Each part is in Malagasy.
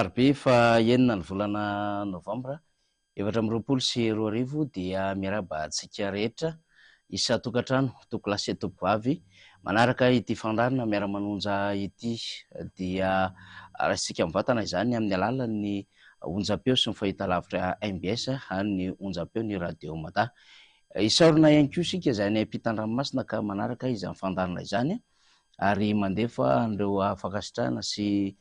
Alarobia fa enina ny volana Novambra 2024 dia miaraba antsika rehetra isa-tokantrano tokolahy sy tovovavy manaraka ity fandarina miara-manonja ity dia raisika mivatana izany amin'ny alalan'ny onjam-peo sy ny fahitalavitra MBS ny onjam-peo ny radio Mata. Isaorina ihany koa sika izay ny ampitan-dranomasina ka manaraka izany fandarina izany ary mandefa an'ireo afakasitrahana sy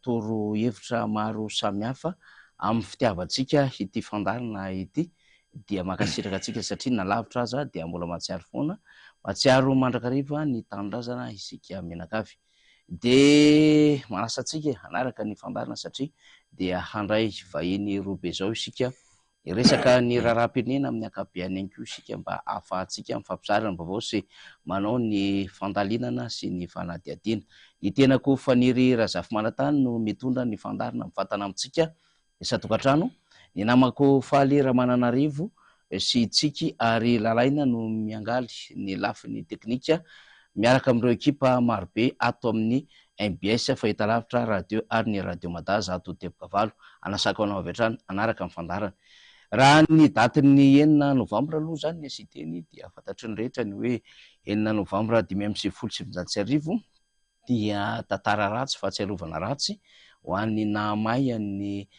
toro hevitra maro samihafa amin'ny fitiavantsika ity fandarina ity dia makasiraka antsika satria na lavitra aza dia mbola mahatsiaro foana, mahatsiaro mandrakariva ny tanindrazana isika menakavy. Dia manasa antsika hanaraka ny fandarina satria dia handray vahiny robe zao isika resaka ny raharaham-pirenena amin'ny ankapobeny ihany koa isika mba ahafahantsika mifampizara ny vaovao sy manao ny fandalinana sy ny fanadihadiana. Ny tenako Faniry Razafimanantany no mitondra ny fandarina mifatana amintsika isa-tokantrano. Ny namako Faly Ramananarivo sy Tsiky ary Lalaina no miangaly ny lafiny teknika miaraka amin'ireo ekipa marobe ato amin'ny MBS fahitalavitra radio ary ny radio Mata zato teboka valo anasako anao avy hatrany anaraka amin'ny fandarana. Raha ny datin'ny 9 Novambra aloha zany ny asiteny dia fantatry ny rehetra ny hoe 9 Novambra 2025 dia tantara ratsy fahatsiarovana ratsy ho an'ny nahamayan'ny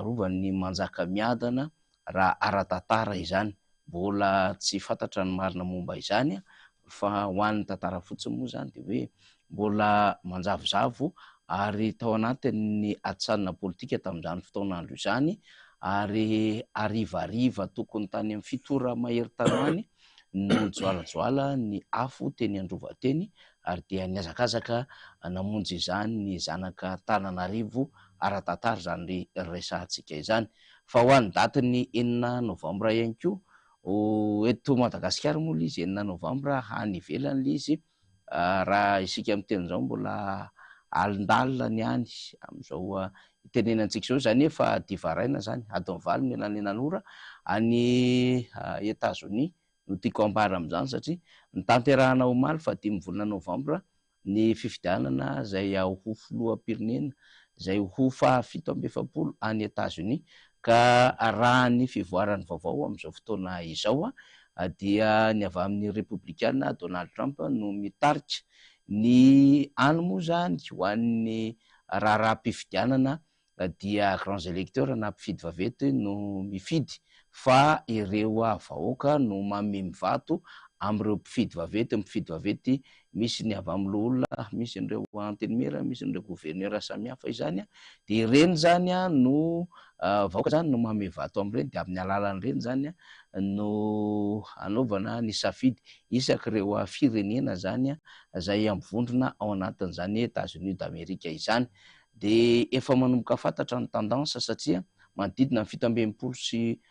rovan'ny Manjakamiadana raha ara-tantara izany. Mbola tsy fantatra ny marina momba izany fa ho an'ny tantara fotsiny moa zany dia hoe mbola manjavozavo ary tao anatin'ny atsanina politika tamin'izany fotoanandro izany ary arivariva tokony tany amin'ny fitora mahery-tany no joalajoala ny afo teny Androvateny ary dia niazakazaka namonjy izany ny zanaka Antananarivo ara-tantara izany resahantsika izany. Fa ho an'ny datin'ny 9 Novambra ihany koa eto Madagasikara moa izy 9 Novambra any ivelany izy raha isika miteny izao mbola alindalina ny any amin'izao tenenantsika izao zany efa divaraina zany adiny valo menanenanora any Etats-Unis no tiako ambara amin'izany satria ny tanterahana omaly fa 5 volana Novambra ny fifidianana izay ho filoham-pirenena izay ho faha-17 any Etats-Unis ka raha ny fivoaran'ny vaovao amin'izao fotoana izao dia ny avy amin'ny Republikana Donald Trump no mitarika ny any moa zany ho an'ny raharaham-pifidianana dia grands électeurs na mpifidy vavety no mifidy fa ireo vahoaka no manome mivato amin'ireo mpifidy vavety misy ny avy amin'ny olona, misy ireo antenimera, misy ireo gouverneur samihafa izany dia ireny zany no vahoaka zany no manome vato amin'ireny dia amin'ny alalan'ireny zany no anaovana ny safidy isak'ireo firenena zany izay amivondrona ao anatin'izany Etats-Unis d'Amerika izany. Dia efa manomboka fantatra ny tendance satria manodidina 720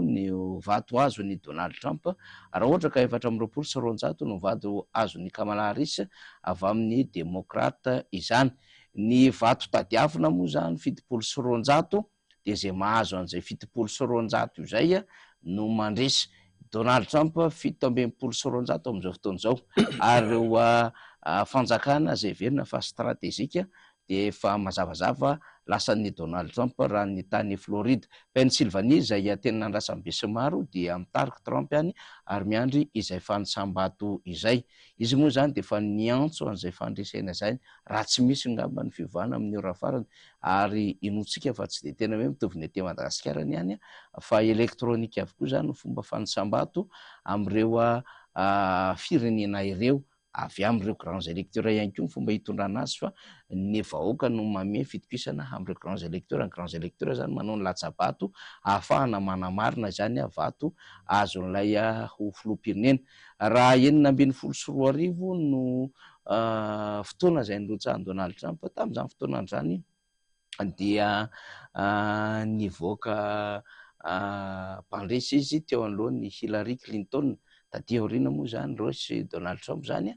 ny vato azon'ny Donald Trump raha ohatra ka 420 no vato azon'ny Kamala Harris avy amin'ny demokrata izany. Ny vato tadiavina moa zany 720 dia izay mahazo an'izay 720 izay no mandresy Donald Trump 720 amin'izao fotoana izao ary ireo fanjakana izay verina fa stratezika dia efa mazavazava lasan'ny Donald Trump raha ny tany Florida. Pennsylvanie izay tena nandrasany be sy maro dia mitariky Trump ihany ary miandry izay fanisam-bato izay. Izy moa zany dia efa niantso an'izay fandresena izay raha tsy misy ngamba ny fivana amin'ny ora farany ary inotsika fa tsy dia tena hoe mitovy ny aty Madagasikara ihany fa elektronika avokoa zany ny fomba fanisam-bato amin'ireo firenena ireo avy amin'ireo grands électeurs ihany koa ny fomba hitondrana azy fa ny vahoaka no manome fitokisana amin'ireo grands électeurs. Ny grands électeurs zany manao ny latsa-bato ahafahana manamarina izany vato azon'ilay ho filoham-pirenena. Raha 924 no fotoana izay nirotsahan'i Donald Trump tamin'izany fotoana izany dia nivoaka mpandresy izy teo anoloan'ny Hillary Clinton taty aoriana moa zany reo sy Donald Trump zany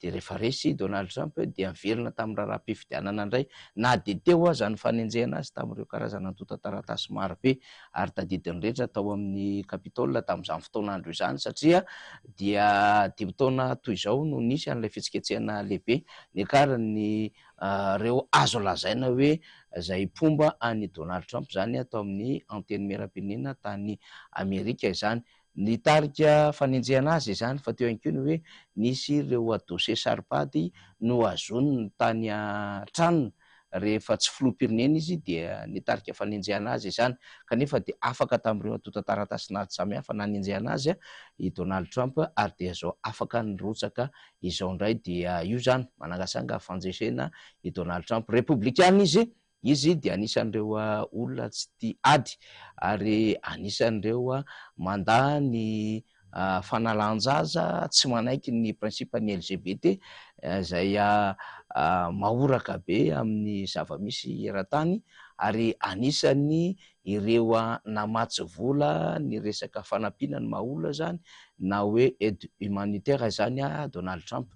de rehefa resy Donald Trump dia miverina tamin'ny raharaham-pifidianana indray na de teo aza ny fanenjehana azy tamin'ireo karazana antota taratasy maro be ary tadidiny rehetra tao amin'ny Capitole tamin'izany fotoanandro izany satria dia dimy taona toy izao no nisy an'ilay fietsiketsehana lehibe niakarany reo azo lazaina hoe zay pomba any Donald Trump zany atao amin'ny anteny miram-pirenena tany Amerika izany nitarika fanenjehana azy izany fa teo ihany koa ny hoe nisy ireo dosie saripady no azoniny tany tranony rehefa tsy filoham-pirenena izy dia nitarika fanenjehana azy izany kanefa dia afaka tamin'ireo antota taratasy maro samihafa nanenjehana azy i Donald Trump ary dia zao afaka nirotsaka izao indray dia io zany managasanga fanjesena i Donald Trump républicain izy dia anisan'ireo olona tsy tia ady ary anisan'ireo mandany fanalanjaza tsy manaiky ny principe ny LGBT zay mahoraka be amin'ny zava-misy eran-tany ary anisan'ny ireo namatsy vola ny resaka fanampiana ny maha-olona zany na hoe aide humanitaire zany Donald Trump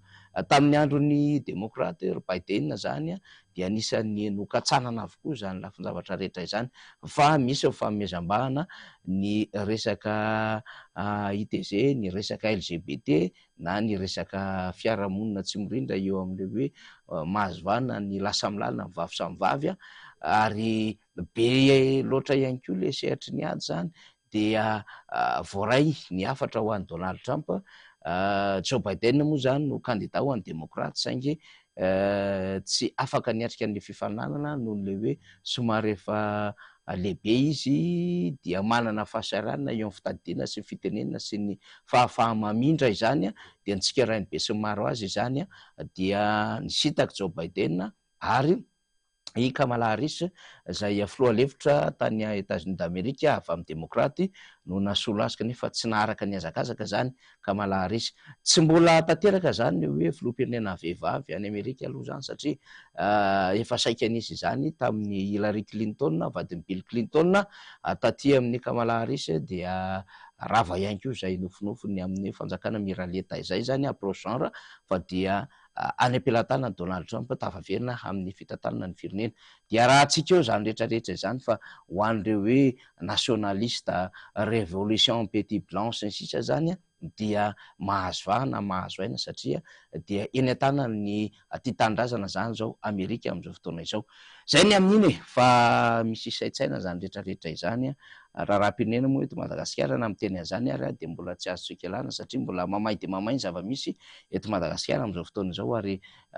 tamin'ny andron'ny demokrata Biden zany dia anisan'ny nokatsanana avokoa zany lafin-javatra rehetra izany fa misy fanomezam-bahana ny resaka ITZ ny resaka LGBT na ny resaka fiarahamonina tsy mirindra eo amin'ireo hoe mahazovana ny lasa milalina mivavy samy vavy ary be loatra ihany koa le sehatry ny ady zany dia voaray ny afatra ho an'ny Donald Trump Joe Biden moa zany no candidat ho an'ny demokrata saingy tsy afaka niatrika ny fifananana noho le hoe somary efa lehibe izy dia manana fahasahiranana eo amin'ny fitadidiana sy ny fitenenana sy ny fahafahamamindra izany dia nitsikarainy be sy maro azy izany dia nisitaka Joe Biden ary i Kamala Harris zay filoha hevitra tany États-Unis d'Amérique avy amin'ny demokraty no nasolo azy kanefa tsy naharaka ny hazakazaka zany Kamala Harris tsy mbola tanteraka zany hoe filoham-pirenena vehivavy any Amerika aloha zany satria efa saika nisy zany tamin'ny Hillary Clinton vadin'ny Bill Clinton taty amin'ny Kamala Harris dia rava ihany koa zay nofinofiny amin'ny fanjakana miraleta izay zany approche genre fa dia any am-pelantanany Donald Trump tafaverina amin'ny fitantanana ny firenena dia raha antsika eo zany rehetrarehetra izany fa ho an'ireo hoe nationaliste révolution petit blanche ny sisa zany dia mahazo vahana mahazo aina satria dia eny an-tanany ny tia tanindrazana zany zao Amerika amin'izao fotoana izao zay ny amin'iny fa misy saintsaina zany rehetrarehetra izany raharaham-pirenena moa eto Madagasikara na miteny an'izany ary dia mbola tsy azo tsokelana satria mbola mamay dia mamay ny zava-misy eto Madagasikara amin'izao fotoana izao ary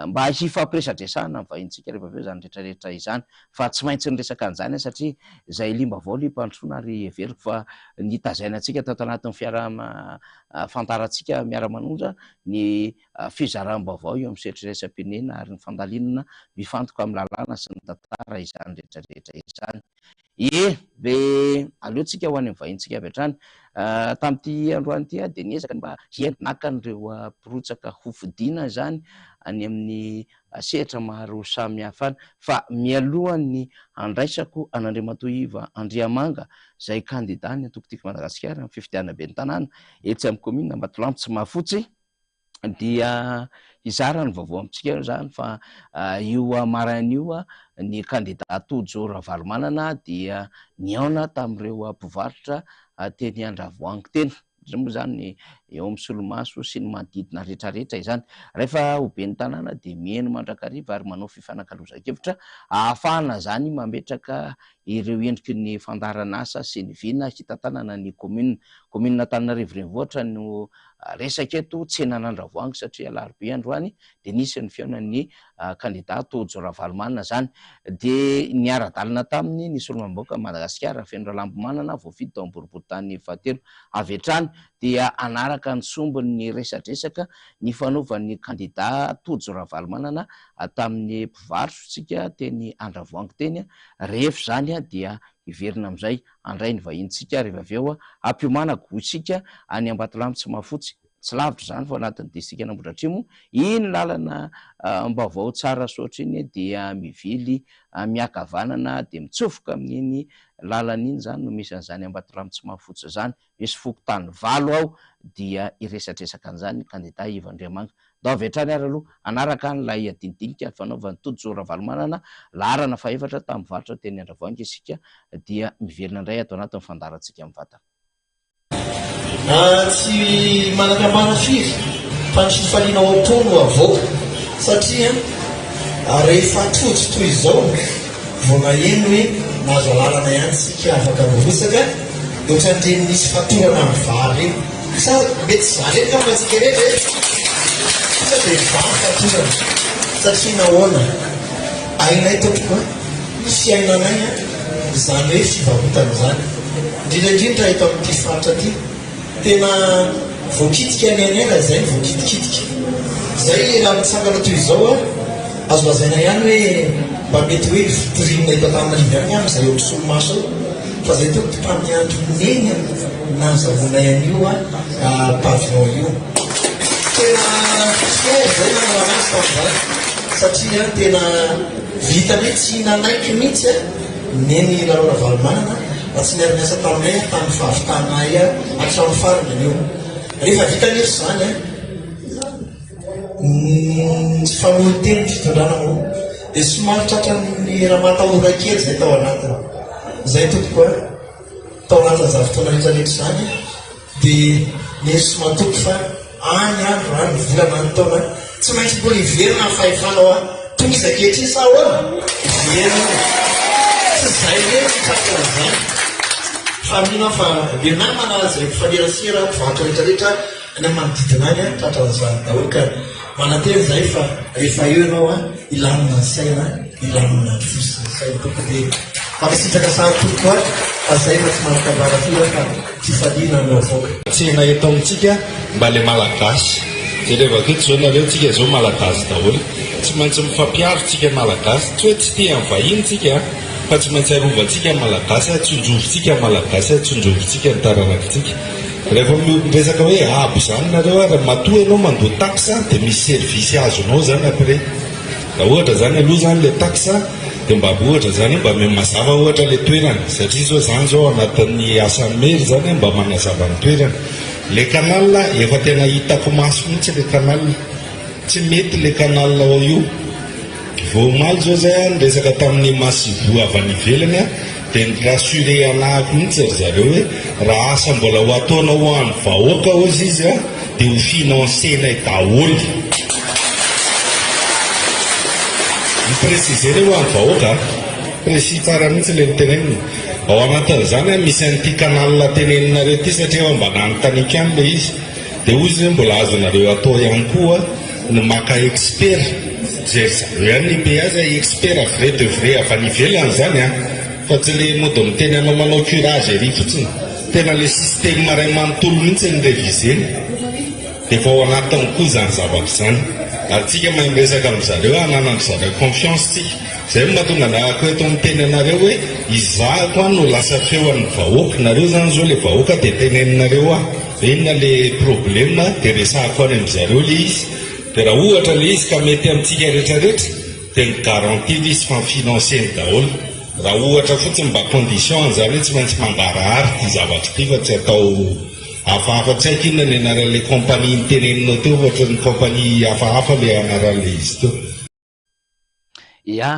mba hifampiresadresahana vahintsika rehefa aveo zany rehetrarehetra izany fa tsy maintsy ny resaka an'izany satria zay limba vao limpandrosoana ary everiko fa nitazainantsika tato anatin'ny fantarantsika miara-manonja ny fizaram-baovao eo amin'ny sehatriresa-pirenena ary ny fandalinana mifantoka amin'ny lalàna sy ny tantara izany rehetrarehetra izany be aleotsika ho any amin'ny vahintsika avy hatrany tamin'ity androany ity dia niezaka mba hientinaka n'ireo mpirotsaka hofidiana zany any amin'ny sehatra maro samihafa fa mialohany andraisako an'Andriamatoa Iva Andriamanga zay candidat ny antokotiko Madagasikara amin'ny fifidianana ben'ny tanàna etsy amin'ny commune Ambatolampy tsy Mahafotsy dia izara ny vaovao amintsika zany fa io marain'io ny candidat Tojo Ravalomanana dia niaona tamin'ireo mpivarotra teny Andravoahangy teny zay moa zany eo amin'ny solomaso sy ny manodidina rehetrarehetra izany rehefa ho ben'ny tanàna dia mihaino mandrakariva ary manao fifanankalozan-kevitra ahafahana zany mametraka ireo endriky ny fandarana asa sy ny vina hitantanana ny commune Antananarivo renivohitra no resaka eto tsenan'Andravoahangy satria alarobia androany dia nisy ny fiaonan'ny candidat Tojo Ravalomanana zany dia niara-dalina taminy ny solomamboaka Madagasikara Fenitra Lambomanana voafidy tao am-boriboritany fahatelo avy hatrany dia anaraka ny sombiny resadresaka ny fanaovan'ny candidat Tojo Ravalomanana tamin'ny mpivarotsika teny Andravoahangy teny rehefa zany dia hiverina amin'izay andray ny vahintsika rehefa avy eo ampiomana goisika any Ambatolampy tsy Mahafotsy tsy lavitra zany fa anatin'ny distrika Nambohidratrimo iny lalana mbaovao tsara soatra iny dia mivily miakavanana dia mitsofoka amin'iny lalana iny zany no misy an'izany Ambatolampy tsy Mahafotsy zany misy fokotany 8 ao dia iresadresaka an'izany candidat Iva Andriamanga dao avy hatrany ary aloha anaraka nylay adinidinika fanaovany tojo ravalomanana larana faefatra tamin'ny varotra teny Andravoahangy isika dia miverina indray ato anatin'ny fandarantsika mivantana. Tsy manakambana firy fa ny fifaliana ao am-pono avoaka satria rehefa tojo toy izao vona eny hoe nazo alalana ihany sika afaka mirosaka dia ohatran'ireny misy fatorana amin'ny vary eny sa mety zaly eny kamatsika rehetra sa dia vary fatorana satria nahoana ainay tompoko ny fiainanay izany hoe fivarotana izany indrindraindrindra eto amin'ity faritra ty tena voakitika ny anela izay voakitikitika zay raha mitsangana toy izao azo lazaina ihany hoe mba mety hoe vitrine eto Antananarivo ihany ihany zay ohatry solomaso fa zay teo tamin'ny andro neny nazavonay an'io pavillon io tena fier zay nanao anazy tamin'izay satria tena vita hoe tsy nanaiky mihitsy neny lalona valomanana fa tsy miara-miasa taminay tamin'ny fahavitanay hatrano farany anio rehefa vita neso zany tsy famolo teny ny fitondrana mo dia somary tratran'ny raha matahora kely zay tao anatiny zay totoko tao anatin'ny zavotona rehetrarehetra zany dia neso matoky fa any andro any volana ny taona tsy maintsy mbola iverina ny fahefanao tongizakehitry sa ahoana iverina tsy zay hoe mikarakara zany fa mino fa dia namana zay mpifanerasera mpivarotra rehetrarehetra any manodidina any tratran'izany daholo ka mananteny zay fa rehefa eo ianao ilamina ny saina ilamina ny fosiny saina toko dia makasitraka sary toko fa zay fa tsy manakambara fira fa fifaliana no avoaka tsena eto amintsika mba le malagasy zay rehefa keto zao nareo tsika zao malagasy daholo tsy maintsy mifampiarotsika malagasy tsy hoe tsy tia amin'ny vahintsika fa tsy maintsy arovantsika malagasy tsonjovintsika malagasy tsonjovintsika ny tararakitsika rehefa miresaka hoe abo zany nareo raha matoa ianao mandoa taxa dia misy servisy azonao zany après raha ohatra zany aloha zany le taxa dia mba ohatra zany mba mazava ohatra le toerana satria zao zany zao anatin'ny asamery zany mba manazava ny toerana le canal efa tena hitako maso mihitsy le canal tsy mety le canal ao io vomaly zao zay niresaka tamin'ny masivo avy any ivelany dia nirasure anahako mihitsy ry zareo hoe raha asa mbola ho ataonao ho an'ny vahoaka ozy izy dia hofinao ny senay daholo nypresise reo ho an'ny vahoaka précis tsara mihitsy le nitenenina ao anatin'izany misy an'ity canal teneninareo ty satria mba nanontaniky any le izy dia ozy mbola azonareo atao ihany koa ny maka expert zay zareo ihany ny péage expert vrai de vrai avy any ivelany zany fa tsy le mody miteny anao manao curage ery fotsiny tena le système maray manontolo mihitsy ny réviseny dia efa ao anatiny koa zany zavatra zany ary tsika mahay miresaka amin'izareo hananandry zareo confiance tsika zay mahatonga nahako eto miteny anareo hoe izahako any no lasa feo an'ny vahoaka nareo zany zao le vahoaka dia teneninareo inona le problème dia resahako any amin'izareo le izy dia raha ohatra le izy ka mety amintsika rehetrarehetra dia ny garantie le izy fanfinanceny daholo raha ohatra fotsiny mba condition an'izany hoe tsy maintsy mangarahary ty zavatra ty fa tsy atao hafahafa tsy haiko inona ny anaran'le compagnie niteneninao teo ohatra ny compagnie hafahafa le anaran'le izy teo ya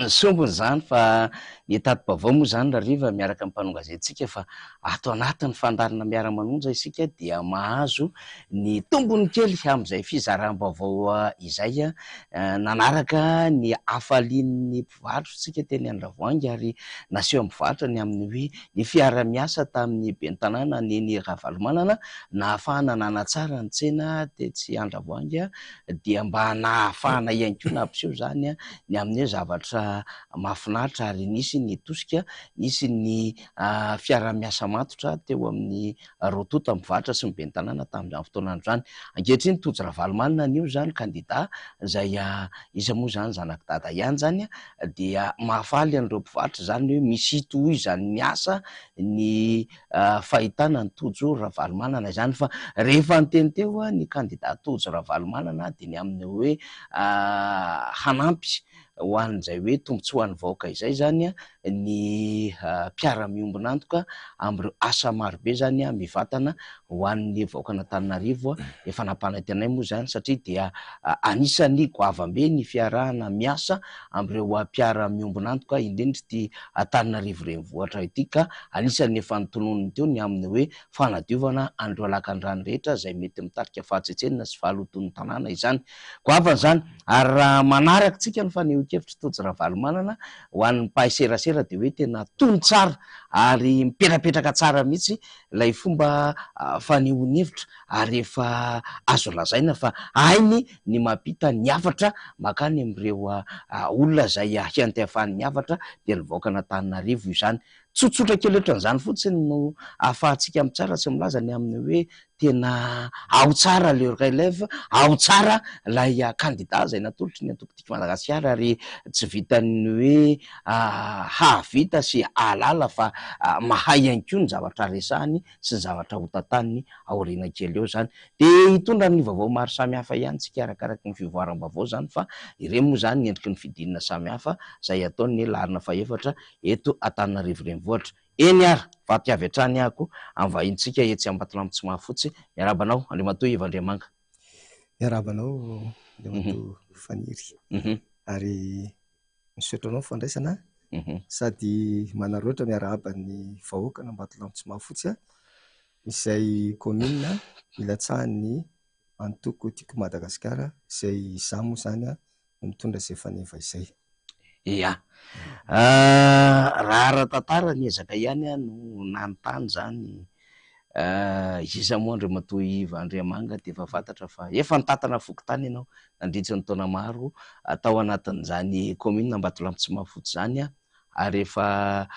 sombony zany fa ny tadim-bavao moa zany rariva miaraka ampanongazentsika fa ato anatin'ny fandarina miara-manonja isika dia mahazo ny tombony kely amin'izay fizaraham-bavao izay nanaraka ny afalian'ny mpivarotra tsika teny Andravoahangy ary naseho amin'ny mpivarotra ny amin'ny hoe ny fiara-miasa tamin'ny ben'ny tanàna neny Ravalomanana nahafahana nanatsara ny tsena tetsy Andravoahangy dia mba nahafahana ihany koa nampiseho zany ny amin'ny hoe zavatra mahafinaritra ary nisy ny tosika nisy ny fiara-miasa matotra teo amin'ny rototo amin'ny mpivarotra sy ny ben'ny tanàna tamin'izany fotoana andro zany ankehitriny tojo Ravalomanana anio zany kandida zay iza moa zany zanaky dada ihany zany dia mahafaly an'ireo mpivarotra zany hoe misy toy izany ny asa ny fahitana ny tojo Ravalomanana izany fa rehefa niteny teo ny kandida tojo Ravalomanana dia ny amin'ny hoe hanampy ho an'izay hoe tombontsoa an'ny vahoaka izay zany ny mpiara-miombonantoka am'ireo asa marobe zany mivatana ho an'ny vahoakan'Antananarivo efa nampanantenay moa zany satria dia anisany goavam-be ny fiarahana miasa am'ireo mpiara-miombonantoka indrindra ty Antananarivo renivohitra ity ka anisany efa nitononony teo ny amin'ny hoe fanadiovana andreo lakan-drano rehetra zay mety mitarika fahatsetsena sy fahaloton'ny tanàna izany goavana zany ary raha manaraka tsika ny faneho-kevitra Tojyravalomanana ho an'ny mpahay serasera de hoe tena tony tsara ary mipetrapetraka tsara mihitsy lay fomba fanehoan-hevitra ary efa azo lazaina fa hainy ny mampita ny havatra makany am'ireo olona zay hiantehafan'ny havatra dia ny vahoakan'Antananarivo izany tsotsotra kely ohatran'izany fotsiny no ahafahantsika mitsara sy milaza ny amin'ny hoe tena ao tsara le relève ao tsara lay kandida zay natolotry ny antokotiko Madagasikara ary tsy vitany hoe hahavita sy ahalala fa mahay ihany koa ny zavatra resahany sy ny zavatra hotantaniny aoriana kely eo zany de hitondra ny vaovao maro samihafa ihany tsika arakaraky ny fivoaram-baovao zany fa ireny moa zany endriky ny fidinina samihafa zay ataony larina faefatra eto Antananarivo renivohitra eny ary vaty avy hatrany ahako am'vahintsika etsy Ambatolampy Mahafotsy miarabanao Andriamatoa Ivandriamanga miarabanao Andriamatoa Faniry ary misaotranao fandraisana sady manaroatra miarahaba ny vahoaka Ambatolampy Mahafotsy izay commune ilatsahan'ny antoko tiako Madagasikara izay izaho moa zany mitondra izay faneva izay. Ia raha ara-tantara ny ezaka ihany no nanontany zany iza moa Andriamatoa Ivandriamanga de efa fantatra fa efa nitantana fokontany ianao nandritra ny taona maro atao anatin'izany commune Ambatolampy Mahafotsy zany ary efa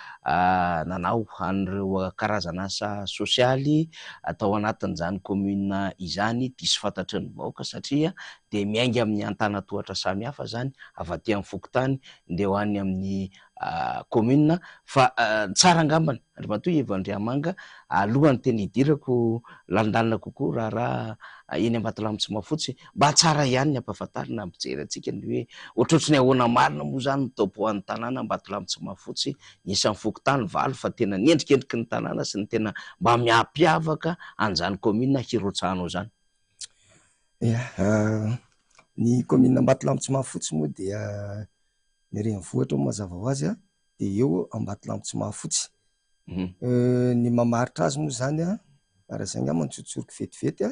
nanao an'ireo karazana asa sosialy atao anatin'izany commune izany diso fantatry ny vahoaka satria de miainga amin'ny antanatohatra samihafa zany avy aty amin'ny fokontany nde ho any amin'ny commune fa tsara angambany Andriamatoa Ivandriamanga alohan'ny teny hidirako landalina kokoa raha eny Ambatolampy Mahafotsy mba tsara ihany ny ampahafantarina mijery antsika ny hoe ohatrohatry ny ahoana marina moa zany ny taoboan'ny tanàna Ambatolampy Mahafotsy isan'ny fokontany valo fa tena niendrikendriky ny tanàna sy ny tena mba miampiavaka an'izany commune Hirotsanao zany. Ia ny commune Ambatolampy Mahafotsy moa dia ny renivohitra mazava ho azy de eo Ambatolampy Mahafotsy ny mamaritra azy moa zany raha zay angamba tsotsoriko vetivety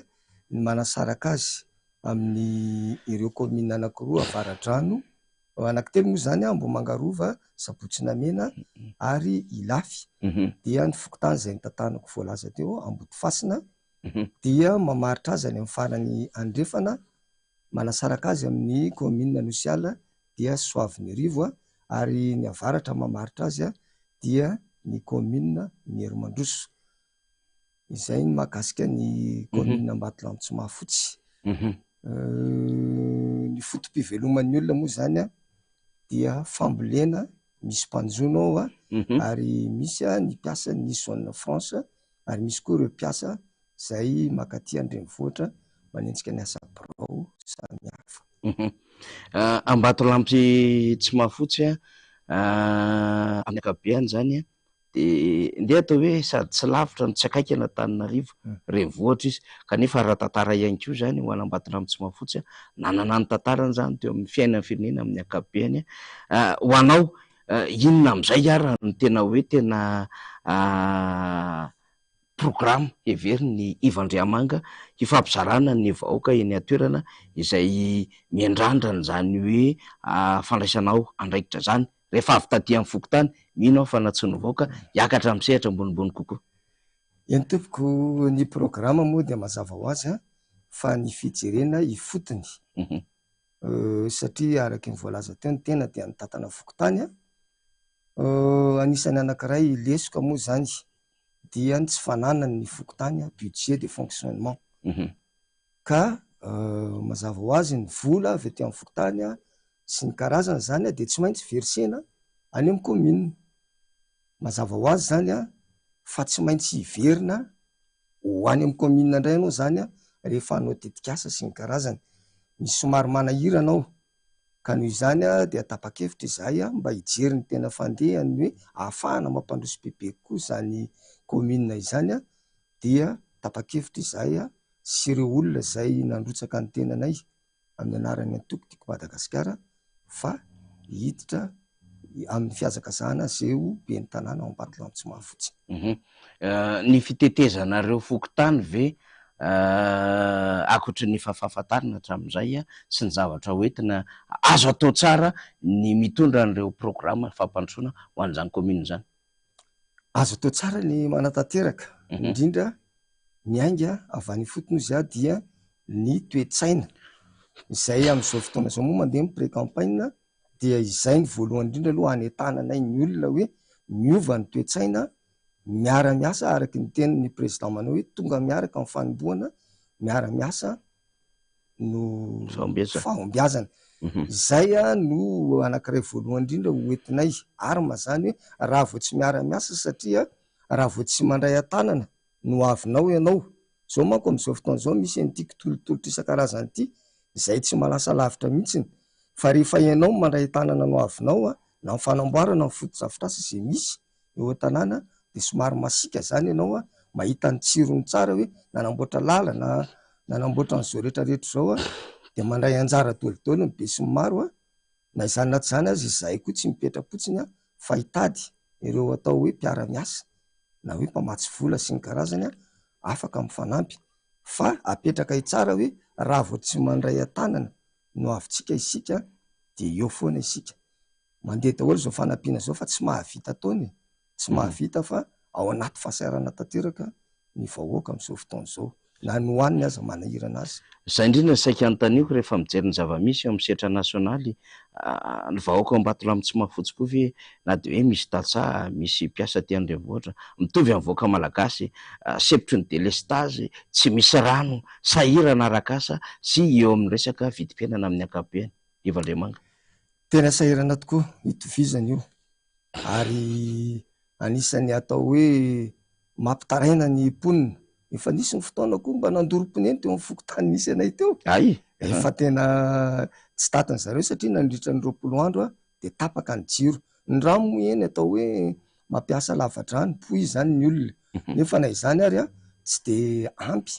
ny manasaraka azy amin'ny ireo commune anankiroa Avaradrano anankitelo moa zany Ambohimangarova, Sabotsinamena ary Ilafy dia ny fokontany zay nitantanako voalaza teo Ambodifasina dia mamaritra azy any amin'ny farany Andrefana manasaraka azy amin'ny commune Nosiala dia Soavinirivo ary ny avaratra mamaritra azy dia ny commune Meromandroso. Izay ny mahakasika ny commune Ambatolampy Mahafotsy. Ny fotom-piveloman'ny olona moa zany dia fambolena, misy mpanjono ao ary misy ny mpiasa ny zone France ary misy koa ireo mpiasa zay makaty an-drenivohitra manenjika ny asa birao samihafa. Ambatolampy Mahafotsy amin'ny ankapobeny zany de ndeha atao hoe sady tsy lavitra no tsy akaiky an'Antananarivo renivohitra izy kanefa raha tantara ihany koa zany ho an'Ambatolampy Mahafotsy nanana ny tantarany zany teo amin'ny fiainan'ny firenena amin'ny ankapobeny ho anao inona am'izay ara ny tena hoe tena programa heverin'ny Ivandriamanga hifampizarana ny vahoaka eny atoerana izay miandrandrana zany hoe fandraisanao andraikitra zany rehefa avy taty amin'ny fokontany mino aho fa natsony vahoaka hiakatra amin'ny sehatra ambonimbony kokoa. Eny tompoko ny programa moa dia mazava ho azy fa ny fijerena ifotony satria araky ny voalaza teo ny tena dia nitantana fokontany anisany anankiray lesoka moa zany dia tsy fananany ny fokontany budget de fonctionnement ka mazava ho azy ny vola avy aty amin'ny fokontany sy ny karazany zany dia tsy maintsy versena any amin'ny commune. Mazava ho azy zany fa tsy maintsy hiverina ho any amin'ny commune indray ianao zany rehefa hanao tetikasa sy ny karazany. Misy somary manahira anao ka noho izany dia tapa-kevitra izahay mba hijery ny tena fandehany hoe ahafahana mampandroso bebe koa izany commune izany dia tapa-kevitra izahay sy ireo olona izay nandrotsaka ny tenanay amin'ny anaran'ny Antokotiko Madagasikara fa hiditra amin'ny fihazakazahana zeo ben'ny tanàna ao Ambatolampitsimahafotsi. Ny fitetezanareo fokontany ve akoatra ny fahafantarana hatramin'izay sy ny zavatra hoentina azo atao tsara ny mitondra an'ireo programa fampandrosoana ho an'izany commune zany? Azo atao tsara ny manatanteraka indrindra miainga avy any fotony izy dia ny toe-tsaina izay amin'izao fotoana izao moa mandeha ny pré-campagne dia izay ny voalohany indrindra aloha hanetananay ny olona hoe miova ny toe-tsaina, miara-miasa araky ny tenin'ny président manao hoe tonga miaraka amin'ny fanombohana, miara-miasa no fahombiazana. Izay no anankiray voalohany indrindra hoentinay ary mazany hoe raha vao tsy miara-miasa satria raha vao tsy mandray an-tanana no avinao ianao. Zao manko amin'izao fotoana izao misy an'ity tolotolotra isan-karazany ity izay tsy malasa lavitra mihitsiny fa rehefa ianao mandray an-tanana no avinao na ny fanamboarana ny foto-drafitrasa izay misy eo an-tanàna dia somary masika izany ianao mahita ny tsirony tsara hoe nanamboatra lalana, nanamboatra an'izao rehetra rehetra izao dia mandray anjara tolotolo ny be sy ny maro na izany na tsy izany azy izahay koa tsy mipetra-potsiny fa hitady ireo atao hoe mpiara-miasa na hoe mpamatsy vola sy ny karazany afaka mifanampy fa apetraka tsara hoe raha vao tsy mandray an-tanana no avintsika isika dia eo foana isika mandeha daholo izao fanampiana izao fa tsy mahavita taony, tsy mahavita fa ao anaty fahasairana tanteraka ny vahoaka amin'izao fotoana izao na ny hoaniny aza manahirana azy. Izay indrindra saika anontaniako rehefa mijery ny zava-misy eo amin'ny setra nasionaly ny vahoaka ao Ambatolampitsimahafotsi koa ve na dia hoe misy tantsaha, misy mpiasa aty andrenivohitra mitovy amin'ny vahoaka malagasy septry ny delestage, tsy misy rano, sahirana arak'asa sy eo amin'ny resaka vidim-piainana amin'ny ankapobeny. Iva Andriamanga. Tena sahirana tokoa itovizana io ary anisany atao hoe mampitaraina ny mponina. Efa nisy ny fotoana koa mba nandoro-poneny teo amin'ny fokontany nisy anay teo. Efa tena tsy tatiny zareo satria nandritra ny 20 andro dia tapaka ny jiro. Ny rano moa eny atao hoe mampiasa lava-drano, poy izany ny olona. Nefa na izany ary tsy dia ampy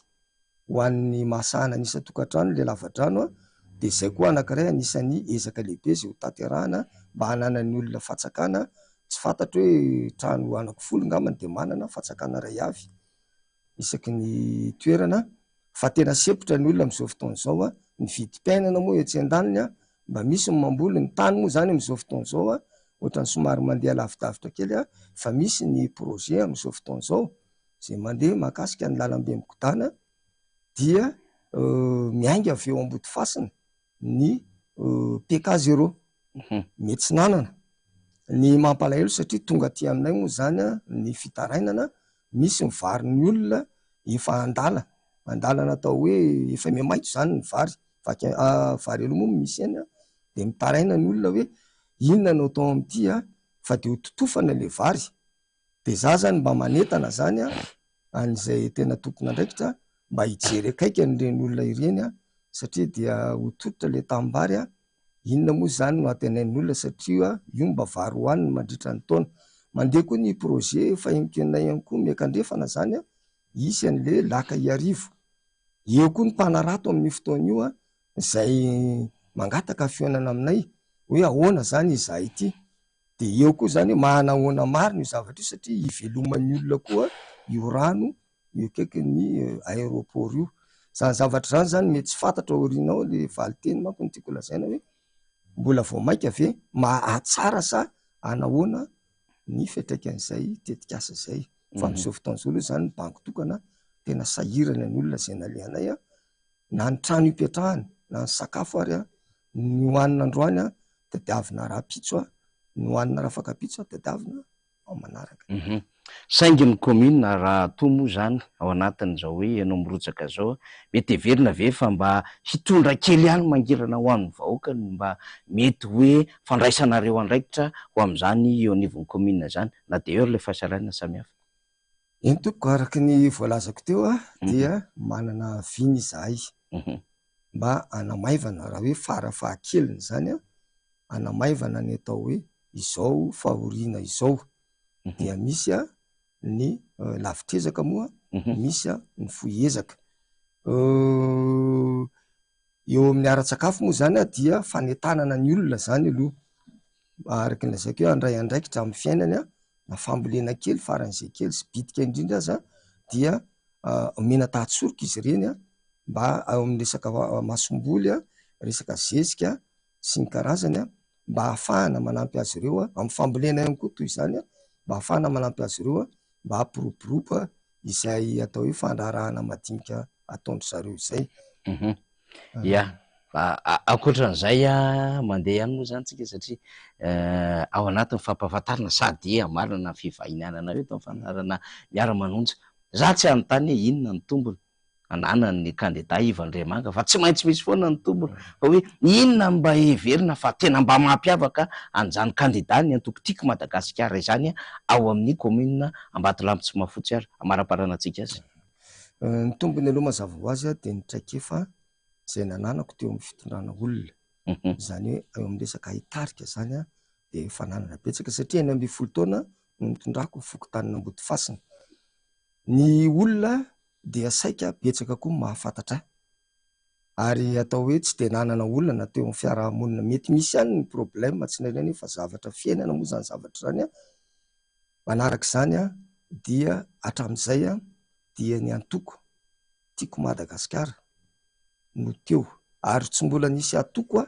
ho an'ny mahasahana ny isa-tokantrano ilay lava-drano dia izay koa anankiray anisan'ny ezaka lehibe izay ho tanterahana mba hananan'ny olona fatsakana. Tsy fantatro hoe trano anankifolo ngamany dia manana fatsakana ray avy isaky ny toerana fa tena sepotra ny olona amin'izao fotoana izao ny vidim-piainana moa etsy an-daniny mba misy ny mamboly ny tany moa izany amin'izao fotoana izao ohatran'ny somary mandeha lavidavitra kely fa misy ny projet amin'izao fotoana izao izay mandeha mahakasika ny lalam-be mikodana dia miainga avy eo Ambodifasina ny PK0 Metsinanana. Ny mampalahelo satria tonga aty aminay moa izany ny fitarainana misy ny vary ny olona efa andalana atao hoe efa miamaito izany ny vary vary aloha moa misy eny dia mitaraina ny olona hoe inona no atao amin'ity fa dia ho totofana ilay vary dia za zany mba manentana zany an'izay tena tompona andraikitra mba hijery akaiky an'ireny olona ireny satria dia ho totitra ilay tanimbary inona moa zany no atenain'ny olona satria io mba vary hoaniny mandritra ny taona. Mandeha koa ny projet fa enkenay ihany koa miakandrefana zany isy an'le laka iarivo. Eo koa ny mpanarato amin'ny fotoana io izay mangataka fihaonana aminay hoe ahoana zany izahay ity dia eo koa zany mahanahoana marina io zavatra io satria hiveloman'ny olona koa io rano io akaiky ny aéroport io. Zany zavatra zany zany mety tsy fantatra aorianao le valiteny manko ny tiako lazaina hoe mbola vao maika ve mahatsara sa anahoana ny fiantraikan'izay tetikasa izay fa amin'izao fotoana izao aloha zany ny banky tokana tena sahirana ny olona izay nalehanay na ny trano hipetrahany na ny sakafo ary ny hoanina androany tadiavina raha-pitso ny hoanina raha fakapitso tadiavina ao manaraka. Saingy ny commune raha toa moa izany ao anatin'izao hoe ianao mirotsaka izao mety heverina ve fa mba hitondra kely ihany mangirana ho an'ny vahoaka mba mety hoe fandraisanareo andraikitra ho amin'izany eo anivon'ny commune izany na dia eo ilay fahasalarana samihafa. Eny tompoko araky ny voalazako teo dia manana viny izahay mba hanamaivana raha hoe farafahakeliny izany anamaivana ny atao hoe izao fahoriana izao. Dia misy a ny lavitrezaka moa, misy a ny foezaka. Eo amin'ny ara-tsakafo moa zany a dia fanetanana ny olona zany aloha, araky ny lazako hoe andray andraikitra amin'ny fiainany a, na fambolena kely faran'izay kely sy bitika indrindra aza dia omena tahatsorika izy ireny a, mba ao amin'ny resaka masomboly a, resaka zezika sy ny karazany a, mba ahafahana manampy azy ireo a amin'ny fambolena ihany koa toy izany a, mba ahafahana manampy azy ireo a mba hampiroboroba izay atao hoe fandraharahana madinika ataondry zareo izay. Ya, ankoatran'izay a mandeha ihany moa zany tsika satria ao anatin'ny fampahafantarana sady amarana fivahinianana hoe to fanarana miara-manonja. Za tsy anontany hoe inona ny tombony ananany ny kandida Ivan-Dremanga fa tsy maintsy misy foana ny tombony, fa hoe inona mba heverina fa tena mba mampiavaka an'izany kandida ny antoko-tiako Madagasikara izany ao amin'ny commune Ambatolampy tsy Mahafotsy ary amara-parana antsika azy. Ny tombony aloha mazava ho azy dia ny traikefa izay nananako teo amin'ny fitondrana olona, izany hoe eo amin'ny resaka hitarika zany a dia fananana betsaka satria 9 taona no nitondrako fokontany Ambodifasina. Ny olona dia saika betsaka koa mahafantatra, ary atao hoe tsy dia nanana olona na teo amin'ny fiarahamonina, mety misy ihany ny problème tsy nailany fa zavatra fiainana moa zany zavatra zany a. Manaraka izany a dia hatramin'izay a dia ny antoko tiako Madagasikara no teo, ary tsy mbola nisy atoko a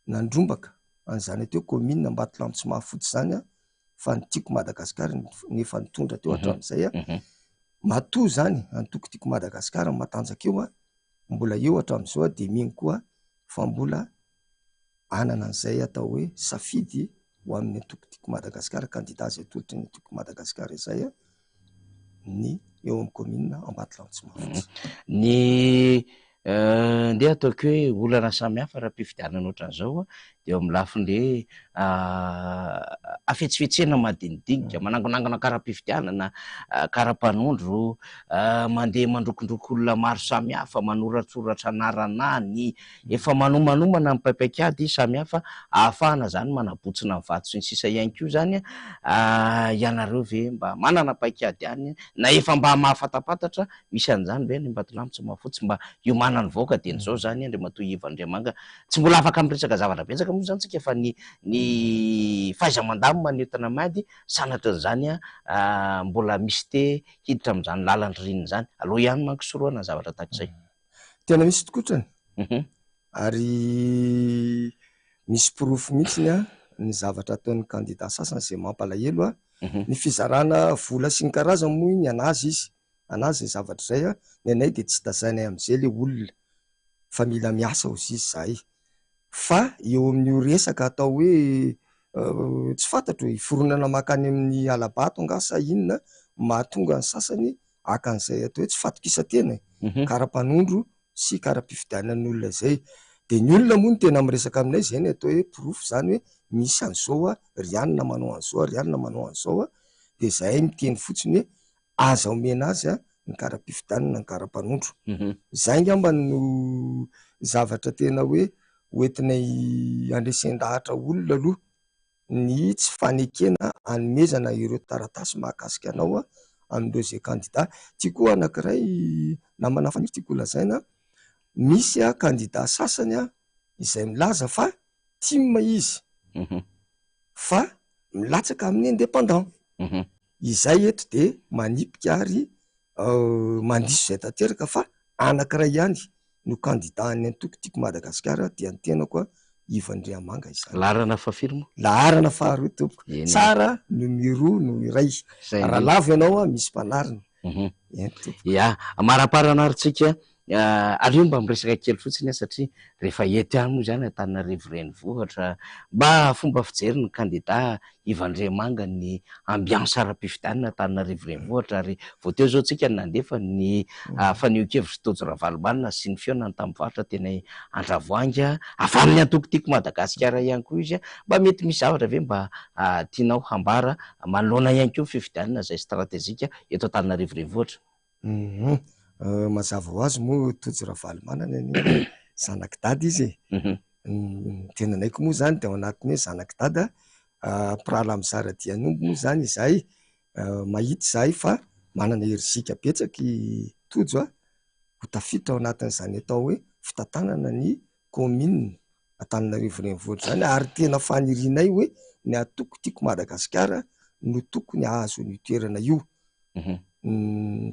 nandrombaka an'izany teo commune Ambatolampy tsy Mahafotsy zany a, fa ny tiako Madagasikara nefa nitondra teo hatramin'izay a. Matoa zany antoko tiako Madagasikara matanjaka eo a, mbola eo hatramin'izao a, dia mino koa fa mbola anana an'izay atao hoe safidy ho amin'ny antoko tiako Madagasikara, kandida izay tolotry ny tiako Madagasikara izay a, ny eo amin'ny commune Ambatolampy tsy Mahafotsy. Ny ndeha ataoko hoe olana samihafa raha mpifidianana ohatran'izao a, dia eo amin'ny lafin'le afetsifetsena madinidinika, manangonangona karaha-mpifidianana, karaha-mpanondro, mandeha mandrokondroko olona maro samihafa, manoratsoratra anaranany, efa manomanomana amin'ny paipakady samihafa, ahafahana zany manabotsina ny vato sy ny sisa ihany koa zany a. Ianareo ve mba manana paikady ihany na efa mba mahafantapantatra misy an'izany ve ny Ambatolampy tsy Mahafotsy mba iomanan'ny vahoaka dia n'izao zany Andriamatoa Ivan-Dremanga tsy mbola afaka miresaka zavatra betsaka moa zany tsika, fa ny fahaiza-mandamo manentana mady sanatra n'izany a, mbola misy te hiditra amin'izany lalan-dririna zany, aloha ihany manko soroana zavatra tahak'izay. Tena misy tokotrany, ary misy porofo mihitsiny a ny zavatra ataon'ny kandida sasany izay mampalahelo a, ny fizarana vola sy ny karazany moa ny anazy izy, anazy ny zavatra izay a. Ny anay dia tsy tazainay amin'izay le olona fa mila miasa hozy izy zahay, fa eo amin'io resaka atao hoe tsy fantatro iforonana makany amin'ny alabato nga sa inona mahatonga ny sasany akan'izay atao hoe tsy fatokisa-tena, karaha-mpanondro sy karaha-mpifidianan'olona izay. Dia ny olona moa no tena miresaka aminay izay ny atao hoe porofo zany hoe misy an'izao a, ry anona manao an'izao, ry anona manao an'izao a, dia zahay miteny fotsiny hoe aza omena azy a ny karaha-mpifidianana, ny karaha-mpanondro. Izay angamba no zavatra tena hoe hoentinay andresen-dahatra olona aloha, ny tsy fanekena hanomezana ireo taratasy mahakasika anao a amin'ireo izay kandida. Tiako anankiray namana fanify tiako lazaina, misy a kandida sasany a izay milaza fa tima izy fa milatsaka amin'ny indépendant. Izay eto dia manipika ary mandiso izay tanteraka fa anankiray ihany no kandida ny antoko tiako Madagasikara dia ny tenako a Ivan-Dremanga izany. Laharana fahafiry moa? Laharana faharoa tompoko. Tsara numéro no iray, raha lavo ianao a misy mpanarina. Ya, amara-parana ary tsika alio mba miresaka kely fotsiny satria rehefa eto ihany moa zany Antananarivo renivohitra, mba fomba fijery ny kandida Ivan-Dremanga ny ambiansa ara-pifidianana Antananarivo renivohitra, ary vao teo zao tsika nandefa ny fanehoan-kevitry Tojo Ravalomanina sy ny fiona ny tamin'ny tena Andravoahangy avy amin'ny antoko tiako Madagasikara ihany koa izy, mba mety misy zavatra ve mba tianao hambara manoloana ihany koa fifidianana izay stratezika eto Antananarivo renivohitra. Mazava ho azy moa Tojo Ravalomanana ny zanak-dady izy tenanaiko moa zany de ao anatiny hoe zanaky dada pirala mizara dianombo moa zany izahay mahita zahay fa manana herizika betsaky tojo ho tafiditra ao anatin'izany atao hoe fitantanana ny commune Antananarivo renivohitra zany, ary tena fanirinay hoe ny atoko tiako Madagasikara no tokony ahazo ny toerana io.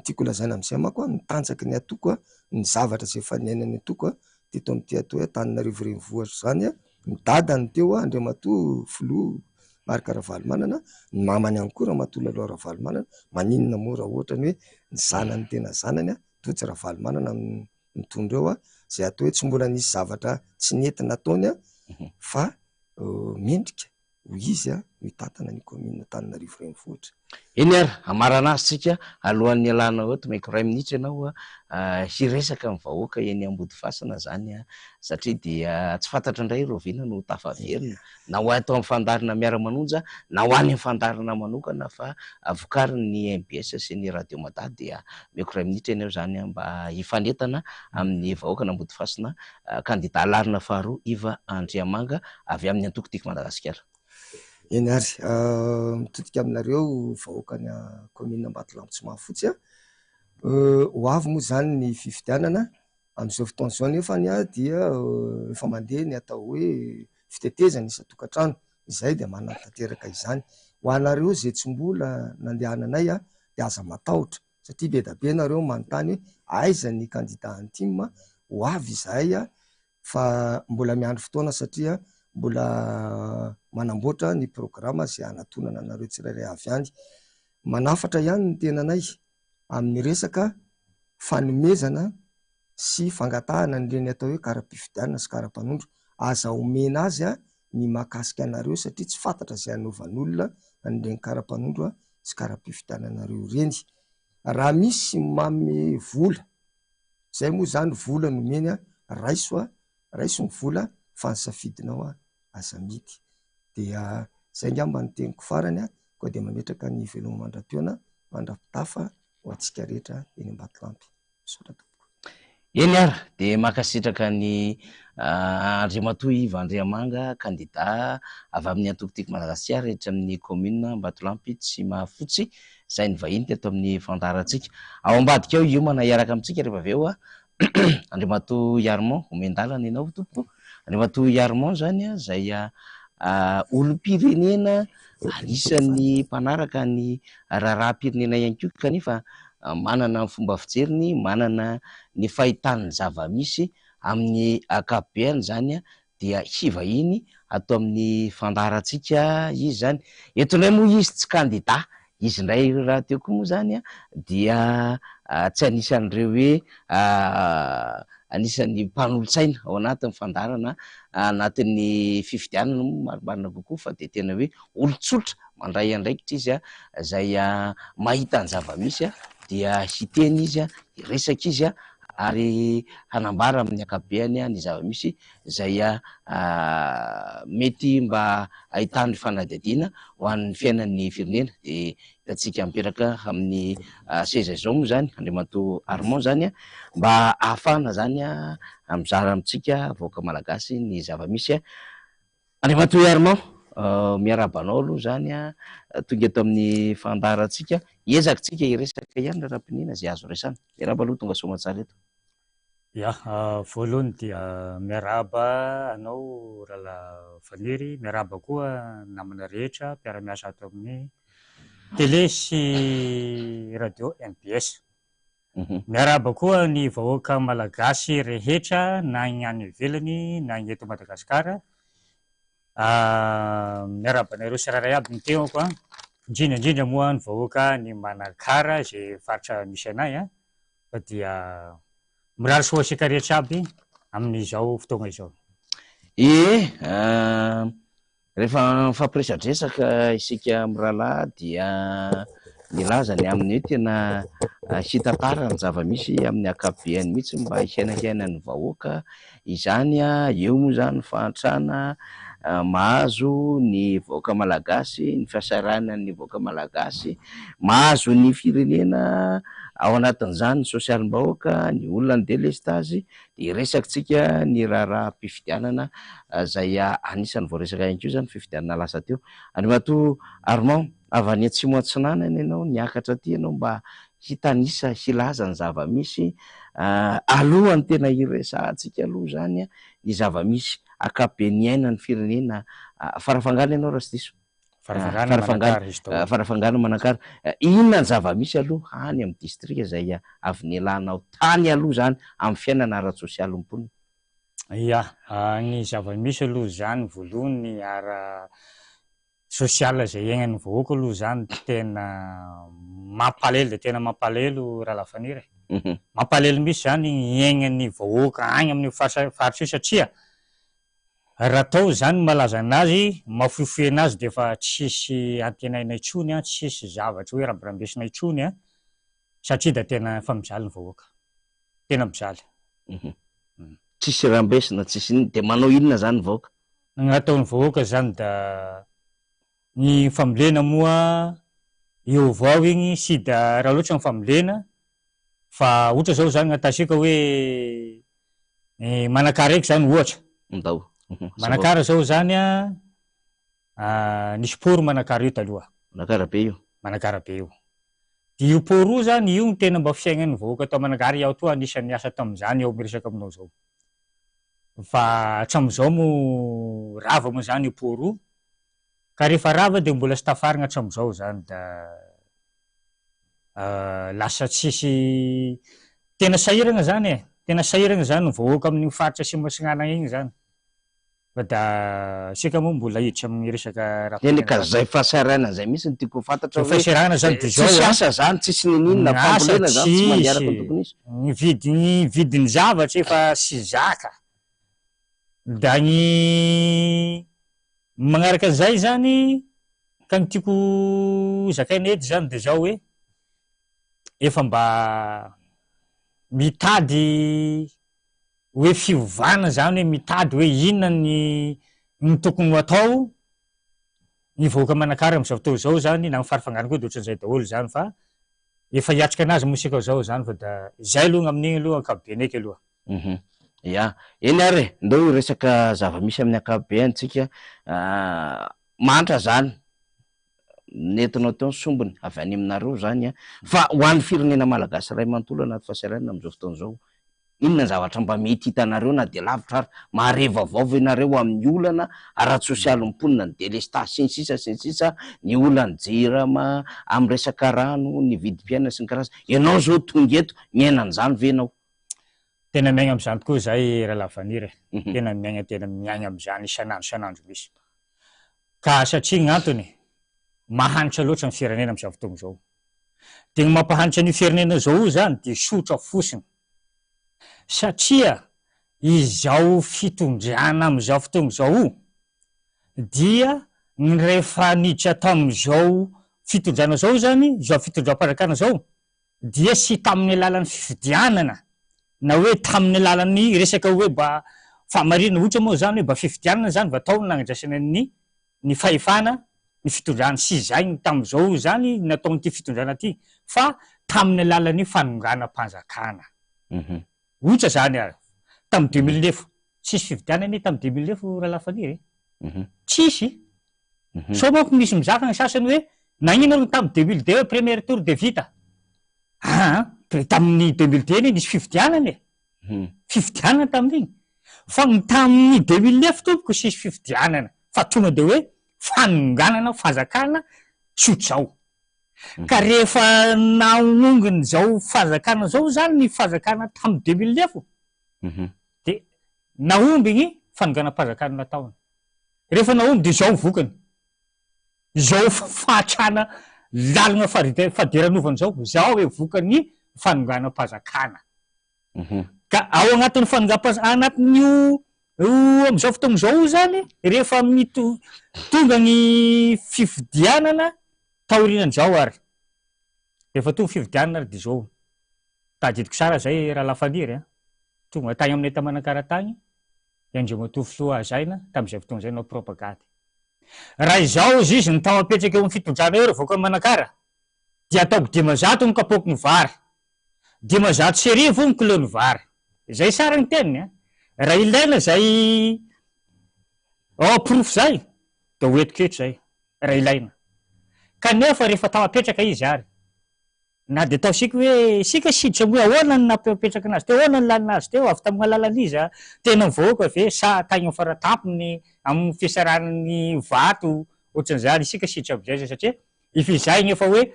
Tiako lazaina amin'izay manko mitanjaky ny atoko ny zavatra izay fanenany atoko teto amin'ity atao hoe Antananarivo renivohitra zany ny dadany teo Andriamatoa Filoha Marc Ravalomanana, ny mamany ihany koa Ramatoa Laloha Ravalomanana. Maninona moa raha ohatra ny hoe ny zanany tena zanany Tojo Ravalomanana mitondra eo izay atao hoe tsy mbola nisy zavatra tsy nentina ataony fa mendrika ho izy no hitantana ny commune Antananarivo renivohitra. Eny ary amarana azy tsika alohan'ny alana ohatry maika ray minitra ianao hiresaka ny vahoaka eny Ambodifasana zany satria dia tsy fantatra indray Roviana no tafaverina na ho atao amin'ny fandarina miara-manonja na ho any amin'ny fandarina manokana fa vokarin'ny MBS sy ny Radio Mada dia maika ray minitra ianao zany mba hifanentana amin'ny vahoaka n'Ambodifasana kandida alarina faharoa Iva Andriamanga avy amin'ny antoko tiako Madagasikara. Eny ary mitodika aminareo vahoakany commune Ambatolampy tsy Mahafotsy ho avy moa zany ny fifidianana amin'izao fotoana izao nefany dia efa mandeha ny atao hoe fitetezana isan-tokantrano, izay dia manantanteraka izany ho anareo izay tsy mbola nandehananay dia aza matahotra satria be da be nareo manontany hoe aiza ny kandida antime ho avy izahay fa mbola miandry fotoana satria mbola manamboatra ny programa izay anatonana anareo tsirairay avy any. Manafatra ihany ny tenanay amin'ny resaka fanomezana sy fangatahana nireny atao hoe kara-pifidianana sy kara-panondro. Aza omena azy ny mahakasika anareo satria tsy fantatra izay hanaovan'olona an'ireny kara-panondro sy kara-pifidiananareo ireny. Raha misy mamy vola, izay moa zany vola nomeny raiso ny vola fa ny safidinao aza midy. Dia izay ngamba ny teniko farany koa dia mametraka ny veloma mandram-piona mandram-pitafa ho antsika rehetra eny Ambatolampy. Misaotra tompoko. Eny ary dia makasitraka ny Andriamatoa Iva Andriamanga kandida avy amin'ny antoko tiako Madagasikara rehetra amin'ny commune Ambatolampy tsy Mahafotsy, izay ny vahiny teto amin'ny fandarantsika. Ao ambadika ao iomana hiaraka amintsika rehefa avy eo Andriamatoa Yarmon Omendalana ianao tompoko. Andriamatoa Yarmon zany izay olom-pirenena anisan'ny mpanaraka ny raharaha-pirenena ihany koa kanefa manana ny fomba fijeriny, manana ny fahitany zava-misy amin'ny ankapobeny zany dia hivahiny atao amin'ny fandarantsika izy zany. Eto indray moa izy tsy kandida, izy indray raha teo koa moa zany dia tsy anisan'ireo hoe anisan'ny mpanolontsaina ao anatin'ny fandarana anatin'ny fifidianana marimarina kokoa fa dia tena hoe olon-tsotra mandray andraikitra izy izay mahita ny zava-misy dia hiteny izy hiresaka izy ary hanambara amin'ny ankapobeny ny zava-misy izay mety mba ahitany fanadihadiana ho an'ny fiainan'ny firenena. Dia hitantsika mipetraka amin'ny seza izao moa zany Andriamatoa Armand zany mba ahafahana zany mizara amintsika vahoaka malagasy ny zava-misy. Andriamatoa Armand, miarabanao aloha zany tonga eto amin'ny fandarantsika, ezakitsika hiresaka ihany raha-pinina izay azo resana. Miaraba aloha tonga soa matsara eto. Ya, voalohany dia miaraba anao Rala Faniry, miaraba koa namana rehetra mpiara-miasa ato amin'ny télé sy radio MBS. Miaraba koa ny vahoaka malagasy rehetra na ny any ivelany na ny eto Madagasikara. Miaraba anareo siraray aby ny tegnako indrindra moa ny vahoaka ny Manakara izay faritra misy anay fa dia mirary soa asika rehetra aby amin'izao fotoana izao. Rehefa mifampiresadresaka isika mirahalahy dia milaza ny amin'ny hoe tena hitantara ny zava-misy amin'ny ankapobeny mihitsy mba hiainankiainan'ny vahoaka izany eo moa zany fahantrana mahazo ny vahoaka malagasy ny fiasaranany vahoaka malagasy, mahazo ny firenena ao anatin'izany sosialim-bahoaka, ny olona ny delestazy, de resakitsika ny raharaham-pifidianana zay anisany voaresaka ihany koa zany fifidianana lasa teo. Andriamatoa Armand, avy any Atsimo Atsinanana ianao niakatra aty ianao mba hitanisa hilaza ny zava-misy alohan'ny tena iresahantsika aloha zany ny zava-misy akapiben'ny aina ny firenena farafangana ianao raha sy diso farafangana manakara inona ny zava-misy aloha hany amin'ny distrika zay avy nialanao tany aloha zany amin'ny fiainana ara-tsosialy mponina? Ya, ny zava-misy aloha zany voalohany ny ara sosiala zay iainan'ny vahoaka aloha zany tena mampalahelo, de tena mampalahelo raha lafaniry. Mampalahelo misy zany iainan'ny vahoaka agny amin'ny faritra io satria raha tao zany malaza anazy, mafoifoy anazy de fa tsisy antenaina intsony, tsisy zavatra hoe rabirambesina intsony satria da tena fa mijaly ny vahoaka, tena mijaly. Tsisy rambesina, tsisy inona, de manao inona zany ny vahoaka? Nataon'ny vahoaka zany da ny fambolena moa eo avao igny, sy da raha loatra ny fambolena fa ohatra zao zany atasika hoe manakara eky zany ohatra ndao manakara zao zany nisy poro manakara io taloha, manakara be io, manakara be io, de io poro io zany io tena mba fiaignan'ny vahoaka tao Manakara iaho toa anisan'ny asa tam'izany eo miresaka aminao zao, fa hatram'izao mo rava moa zany io poro io, ka rehefa rava de mbola sy tafarigna hatram'izao zany da lasa tsisy tena sahiragna zany tena sahiragna zany ny vahoaka amin'ny faritra Atsimo Atsinanana igny zany, fa da sika moa mbola hiditra amin'ny resaka raha eny ka zay fahasarana zay mihitsy ny tiako fantatra hoe fahasarana zany de zao tsisy asa zany, tsisy ninina fambolena zany tsy mandiaraka ny tokony izy, ny vidin'ny zavatra efa sy zaka, da ny magnaraka an'izay zany ka ny tiako zakaina eto zany de zao hoe efa mba mitady hoe fiovana zany, hoe mitady hoe inona ny tokony ho atao ny vahoaka Manakara am'izao fotoana zao zany, na ny farafangana koa de ohatran'izay daholo zany, fa efa hiatrika anazy moa isika zao zany, fa da zay aloha amin'igny aloha ankapobeny eky aloha. Ya, eny ary ndao resaka zava-misy amin'ny ankapobeny tsika mantra zany nentinao teo ny sombony avy any aminareo zany fa ho an'ny firenena malagasy ray manontolo anaty fahasaranana am'izao fotoana zao, inona ny zavatra mba mety hitanareo na de lavitra ary mahare vaovao ianareo amin'ny olana ara-tsosialy mponina, ny delesta sy ny sisa ny olana jirama amin'ny resaka rano, ny vidim-piainana sy ny karazana, ianao zao tonga eto miaina an'izany ve ianao? Tena miaigna am'izany tokoa zahay raha lafaniry, tena miaigna am'izany isanandro misy, ka satria gn'antony mahanitra loatra ny firenena am'izao fotoana zao, de ny mampahanitra ny firenena zao zany de sotra fosiny satria izao fitondrana am'izao fotoana zao dia ny rehefa niditra tam'izao fitondrana zao zany, izao fitondram-panjakana zao dia sy tamin'ny alalan'ny fifidianana na hoe tamin'ny alalan'ny resaka hoe mba famarina, ohatra moa zany hoe mba fifidianana zany vatao nandraisana ny fahefana ny fitondrana sy zay tam'izao zany nataon'ity fitondrana ty, fa tamin'ny alalan'ny fanonganam-panjakana. Ohatra zany ary tamy 2009 tsisy fifidianana tamy 2009 raha lafaniry tsisy, sao manko misy mizaka ny sasany hoe nagnino aloha tamy 2002 hoe premier tour de vita, tamin'ny 2002 nisy fifidianana fifidianana tamin'igny, fa tamin'ny 2009 tompoko sisy fifidianana fa tonga de hoe fanonganana fanjakana sotrao, ka rehefa naongony zao fanjakana zao zany ny fanjakana tamy 2009 de naomby igny fanonganam-panjakana nataony, rehefa naomby de zao vokany, zao fahatrana lalina faderanovana zao e vokany fanonganam-panjakana, ka ao anatin'ny anatin'io am'izao fotoana zao zany rehefa tonga ny fifidianana taorianan'izao ary rehefa tonga fifidianana ary de zao tadidiko sara zay raha lafaniry tonga tany amin'ny eta Manakara tany Andriamatoa Filoha Zaina tamin'izay fotoana izay nao propagande. Raha izao izy ny tao apetraka eo amin'ny fitondrana eo rehefa manakara dia ataoko 500 ny kapoky ny vary, 500 ny kilô ny vary. Zay sara ny teniny. Raha ilaina zay proof zay da hoetiketo zay raha ilaina. Kanefa rehefa tao apetraka izy ary na de ataosika hoe sika siditra hoe ahoana ny napetraka anazy teo, ahoana ny lalinazy teo avy tamin'ny alalan'izy tena mivoaka ve sa taigny faratampony amin'ny fiasaran'ny vato ohatran'izany isika siditra am'izay satria ifizay efa hoe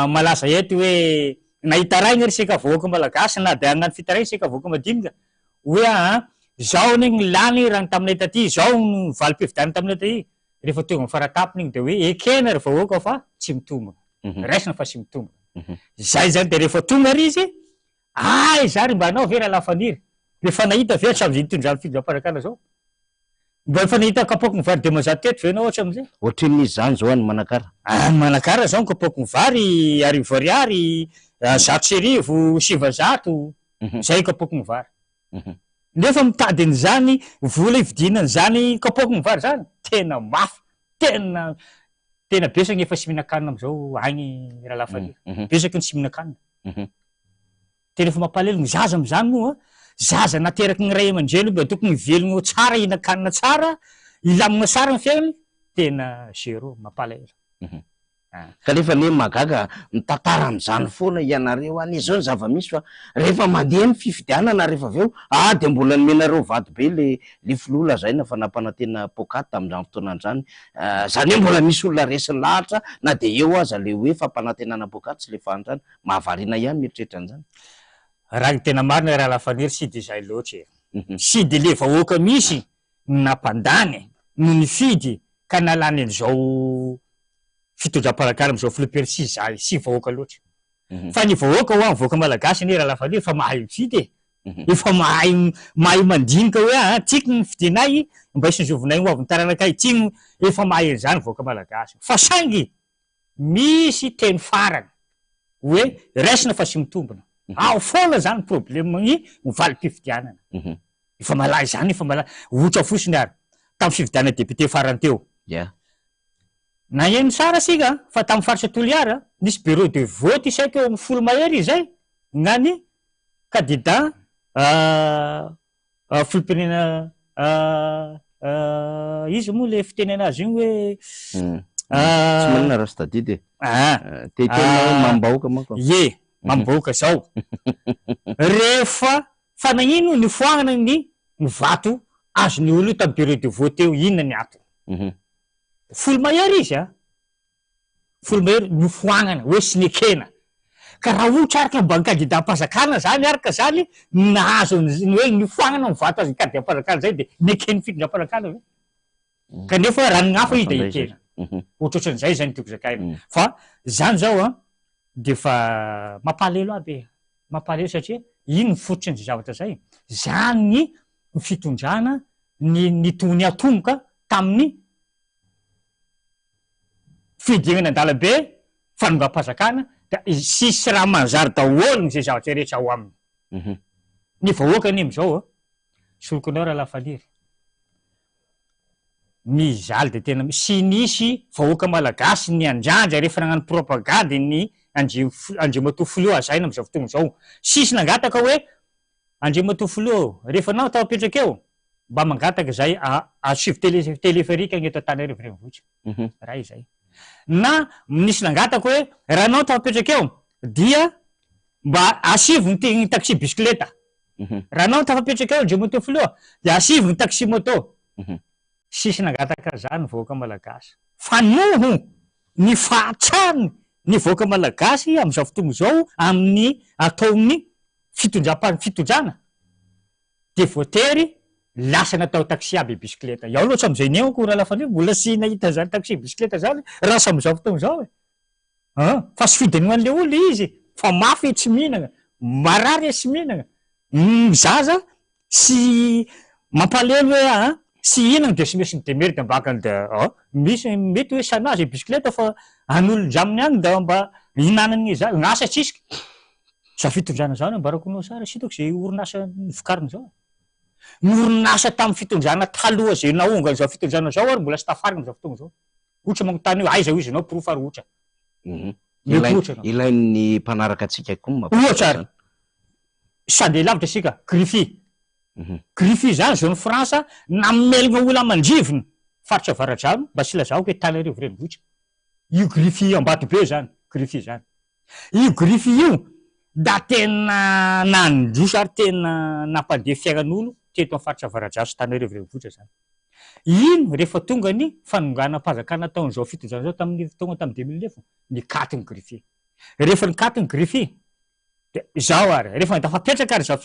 malaza eto hoe nahita raigny ry sika voaka malagasy na de hagnano fitaraigny sika voaka madinika hoe zao ny lany raha taminay taty, zao ny valim-pividany taminay taty. Rehefa tonga amin'ny faratampony igny de hoe ekena ry vahoaka fa tsy mitomboka, raisina fa tsy mitomboka. Zay zany de rehefa tonga ry izy zary mba anao ve raha lafaniry rehefa nahita ve samy itondrany findram-parakana zao mba efa nahita kapoky ny vary 500 teto ve na ohatra am'izay ohatrin'izy zany zao any manakara manakara zao ny kapoky ny vary 1000 ariary 700 zay kapoky ny vary. Nefa mitadiny zany vola ividinany zany kapoky ny vary zany tena mafy, tena besaka efa tsy mihinan-kanina am'izao agny raha lafaniry, besaka ny tsy mihinan-kanina. Tena efa mampalahelo ny zaza am'izany moa, zaza nateraky ny ray aman-dreny mba tokony velogno tsara, hihinan-kanina tsara, ilamina tsara ny fiainany, tena zéro, mampalahelo. Kanefa ne magaga mitantara am'izany foana ianareo any izao ny zava-misy fa rehefa mandeha ny fifidianana rehefa aveo de mbola nomenareo vady be le Filoha Zaina fa nampanantena pôkaty tamin'izany fotoana zany. Zany hoe mbola misy olona resy lahatra na de eo aza le hoe fampanantenana pôkaty tsy le fandrany mahavariana ihany mieritreritra an'izany. Raha ny tena marina raha lafaniry sy de zay loatra sy de le vahoaka misy nampandany no nifidy ka nalany an'izao fitondram-parakara am'izao filopery sy vahoaka loatra. Fa ny vahoaka ho voaka malagasy ny raha lafaniry fa mahay mifidy efa mahay mandinika hoe tiako ny fidinay mba isinzovinay ho avy ny taranakay ty efa mahay an'izany voaka malagasy fa saingy misy teny farany hoe raisina fa sy mitombona ao foana zany problème-ny valim-pifidianana. Efa malaza zany efa malaza ohatra fosiny ary tamin'ny fifidianana député farany teo na eny sara sika fa tamin'ny faritra Toliara nisy bureau de vote isaky eo amin'ny 10 mahery zay gnany candidat filopirenena izy moa le fiteny anazy iny hoe tsy manana rasta-didy tetena mambahoaka manko mambahoaka zao rehefa fa nagnino nifoagna ny vato azony olo tamin'ny bureau de vote eo inona ny atony 10 mahery izy 10 mahery nifoagnana hoe sy nekena ka raha ohatra araka mba ny candidat-mpanjakana zany araka zany nahazo hoe nifoagnana ny vato azy ny candidat-mpanjakana zay de nekeny fitondram-panjakana ve kanefa raha nignafa izy de ekena ohatrohatran'izay zany tiako zakaina fa zany zao de fa mampalahelo aby mampalahelo satria ino ny fototry ny zavatra zay zany ny fitondrana ny tony atomboka tamin'ny fidignana an-dalambe fanongam-panjakana da sisy raha manjary daholo zay zavatra rehetra ao aminy ny vahoaka ny am'izao solokonao raha lafaniry mizaly de tena sy nisy vahoaka malagasy ny andrandra rehefa nagnano propagande ny Andriamatoa Filoha Zaina am'izao fotoana zao sisy nangataka hoe Andriamatoa Filoha rehefa anao tao apetraka eo mba mangataka zay asivo téléphérique agny eto Antananarivo renivohitra raha izay na nisy nangataka hoe raha anao tao apetraka eo dia mba asivo ny taxi bicycleta raha anao tao apetraka eo Andriamatoa Filoha de asivo ny taxi moto sisy nangataka zany voaka malagasy fa noho ny fahatrany ny voaka malagasy am'izao fotoana zao amin'ny ataony fitondrana de voatery lasa natao taxi aby bicycleta iaho loatra am'izay neoko raha lafaniry mbola sy nahita zany taxi bicycleta zany raha sam'izao fotoana zao fa sy fidiny an'le olo izy fa mafy tsy mihinana marary tsy mihinana zaza sy mampalelo hoe sy hinana de sy misy midemerity ambakany de misy mety hoe sanazy bicycleta fa an'olon-draminy any da mba hinanany za gn'asa tsisika za fitondrana zany ambarako nao sara sy hitako zay orinasa vokariny zao Orinasa tamin'ny fitondrana taloha zay naonga zao fitondrana zao ary mbola sy tafarina zao fotoana zao. Ohatra manontany hoe aiza izy anao pirofary ohatra. Ilain'ny mpanaraka atsika koa ohatra sady lavitra sika Griffy. Griffy zany zao ny Fransa namelogna olona mandrivona faritra Avaradrano mba sy lazao hoe Tanarivo renivohitra. Io Griffy Ambatobe zany, Griffy zany. Io Griffy io da tena nandroso ary tena nampandeha fiainan'olo teto amin'ny faritra Avaradrano sy Tanarivo renivohitra zany. Ino rehefa tonga ny fanonganam-panjakana taon'izao fitondrana zao tamin'ny fotoana tamin'ny 2009 nikaty ny Griffy. Rehefa nikaty ny Griffy zao ary rehefa tafapetraka ary zao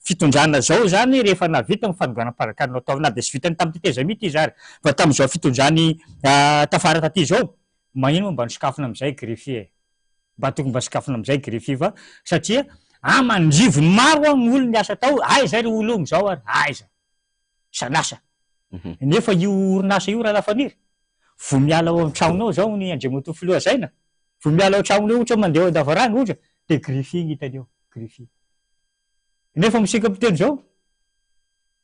fitondrana zao zany rehefa navita ny fanonganam-panjakana natao na de sy vitany tamin'ny titeza mity izy ary fa tamin'izao fitondrany tafara taty zao magnino mba nisokafona am'izay Griffy mba tokony mba sikafona am'izay Griffy fa satria mandrivony maro ny olo niasa tao aiza ry ologno zao ary aiza sanasa. Nefa io orinasa io raha lafaniry vo miala ao an-tragnonao zao ny Andriamatoa Filohazaina vo miala ao an-tragnonao ohatra mandeha an-davaranga ohatra de Griffy hitanao Griffy. Nefa misika miteny zao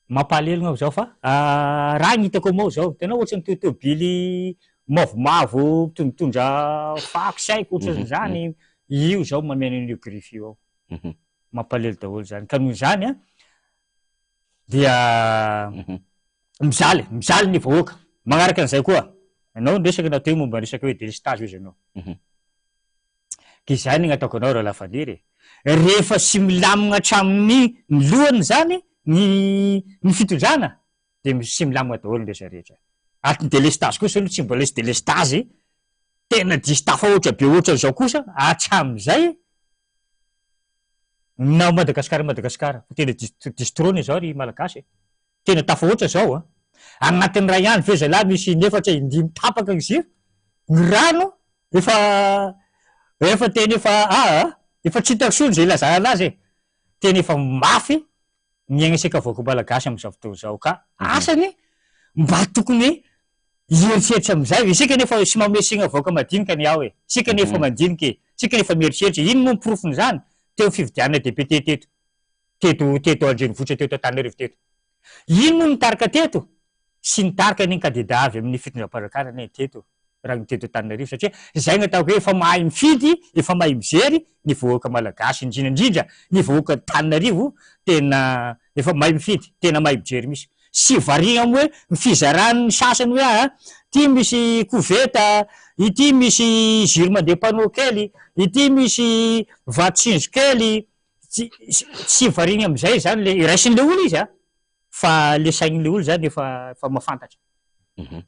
mampalelogna zao fa raha hitako amao zao tena ohatra ny tobily mavomavo mitondra fako saiko ohatra zany io zao mameno an'io Griffy io ao mampalelo daholo zany ka noho zany dia mizaly ny vahoaka magnaraka an'izay koa anao resaka natao momba resaka hoe délestage izy anao ka izany gn'ataoko anao raha lafaniry rehefa sy milamina hatramin'ny lohany zany ny fitondrana de sy milamina daholo ny resa rehetra ary ny délestage kosa aloha tsy mbola isy délestage tena disy tafa ohatra be ohatra zao kosa hatramin'izay na Madagasikara tena distrôny zao ry malagasy tena tafa ohatra zao agnatin'ny ray andro feza lahy misy 4-5 tapaka ny ziro ny rano efa tena efa tsy hitako sony zay ilazana azy tena efa mafy miaigna sika vahoaka malagasy am'izao fotoana zao ka asany mba tokony ieritseritra am'izay isika nefa sy mamesigna vahoaka madinika ny ao sika nefa mandinika sika nefa mieritseritra ino moa mipirofony zany teo fividianana député teto Andrenivohitra teto Antananarivo teto ino moa nitarika teto sy nitarika ny kandida avy amin'ny fitondram-panjakana teto raha ny teto Antananarivo satria zay gn'ataoko hoe efa mahay mifidy efa mahay mijery ny vahoaka malagasy indrindra ny vahoaka Antananarivo tena efa mahay mifidy tena mahay mijery misy sy variana hoe fizarany sasany hoe ty misy koveta ity misy jiro mandeha panneau kely ity misy vato-tsinjo kely tsy variana am'izay zany le iraisin'le olo izy fa le sain'le olo zany efa mahafantatra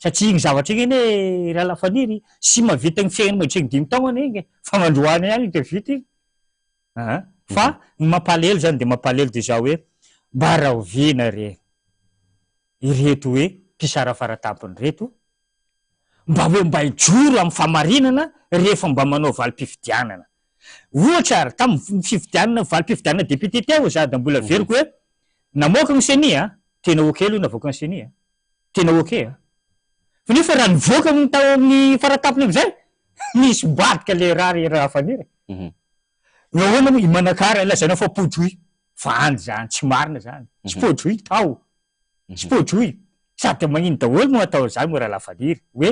satria igny zavatra igny ine raha lafaniry sy mavita ny fiainany mandritry ny 5 taona igny fa mandroany ihany de vita igny fa ny mampalelo zany de mampalelo de zao hoe mba raha oviana re ireto hoe mpisara faratampony reto mba hoe mba hijoro amin'ny famarinana rehefa mba manao valim-pifidianana ohatra ary tamin'ny fifidianana valim-pifidianana député teo za da mbola veriko hoe namoaka ny seni tena ok aloha navoaka ny seni tena ok fa nefa raha nivoaka ny tao amin'ny faratampony am'izay misy mbadika le raha faniry nahoana moa imanakara lazaina fa podroy fa andy zany tsy marina zany tsy podroy tao tsy podroy sady magnino daholo moa atao zany moa raha lafaniry hoe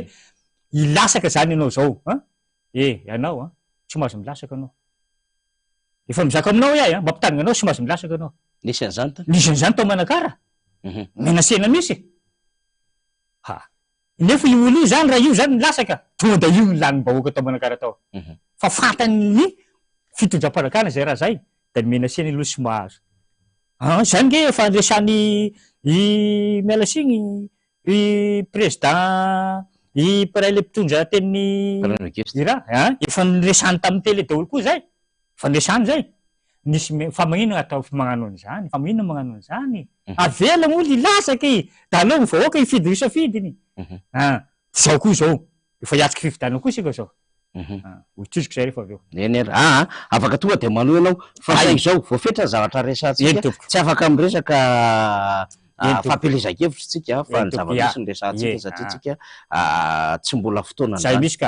ilasaka zany ianao zao ianao tsy mahazo milasaka anao efa mizaka aminao hoe mampitanina anao tsy mahazo milasaka anao nisan'izany tao manakara menasena misy nefa io olo io zany raha io zany nilasaka tonga da io nylany bahoaka tao manakara tao fa fantany fitondram-panjakana zay raha zay da nimenasena aloha sy mahazo zany nge efa andresany miala siny i président i paray le mpitondra tenin'ny raha efa niresany tamin'ny tele daholo koa zay fa niresany zay nisy fa magnino atao magnano an'izany fa magnino magnano an'izany avela gn'olo ilasaky da aleo ny vahoaka ifidy isafidiny zao koa zao efa hiatriky fifidianana koa sika zao hotroziko zay rehefa avy eo afaka tonga de manohy anao fa zay zao voafetra zavatra resantsika tsy afaka miresaka fampelezan-kevitra tsika fa ny zava-misy ny resantsika satria tsika tsy mbola fotoana zay misy ka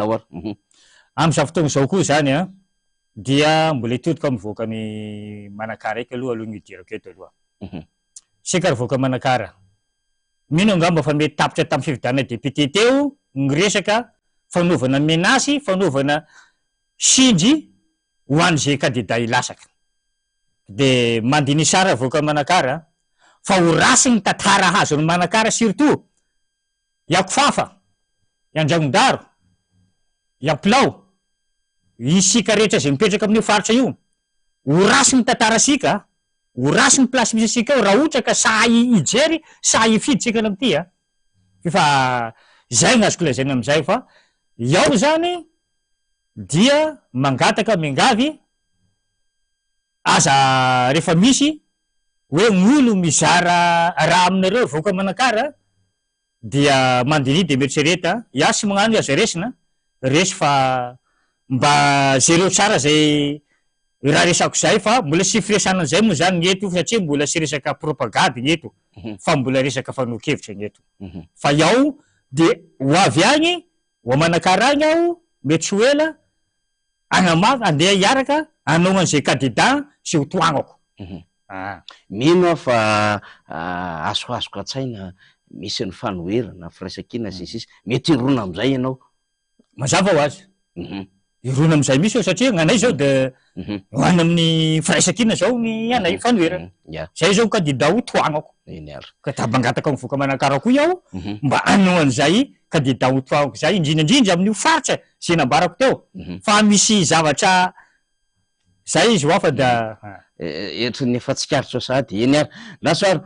am'izao fotoana zao koa zany dia mbola hitodika mivoaka ny manakara eky aloha ny idirako eto aloha sika revoaka manakara. Mino angamba fa mety tapitra tamin'ny fifidianana député teo ny resaka fanaovana menasy, fanaovana sindry ho an'izay kandida ilasaka. De mandiny sara revoaka manakara fa ho rasy ny tantara hazon'ny manakara, surtout Iakofafa, Andragondaro, Iampilao, isika rehetra zay mipetraka amin'io faritra io, ho rasy ny tantara sika, ho rasy ny plasy misy sika eo raha ohatra ka sahy ijery, sahy ifiditsika amin'ity a. Fa zay gn'azoko lazaina am'izay fa iaho zany dia mangataka mingavy aza rehefa misy hoe gn'olo mizara raha aminareo revoaka manakara dia mandini de mieritrereta ia sy magnano aza resina resy fa mba zereo tsara zay raha resako zay fa mbola sy firesana zay moa zany gneto satria mbola sy resaka propagande gneto fa mbola resaka fanokevitra gneto fa iaho de ho avy agny ho manakara agny aho mety sy ho ela agnamaka andeha hiaraka anao an'izay kandida sy ho toagnako. Mino fa azoazoko an-tsaina misy ny fanoherana firaisan-kina sisy mety irona am'izay ianao. Mazava ho azy irona am'izay misy eo satria gn'anay zao de hoany amin'ny firaisan-kina zao ny anay fanoherana zay zao kandida ho toagnako ka tabangataka mivoaka manakara koa iaho mba anao an'izay kandida ho toagnako zay indrindrandrindra amin'io faritra zay nambarako teo fa misy zavatra zay izy ho afa da etra ny efa tsikaritra sady eny ary nasoary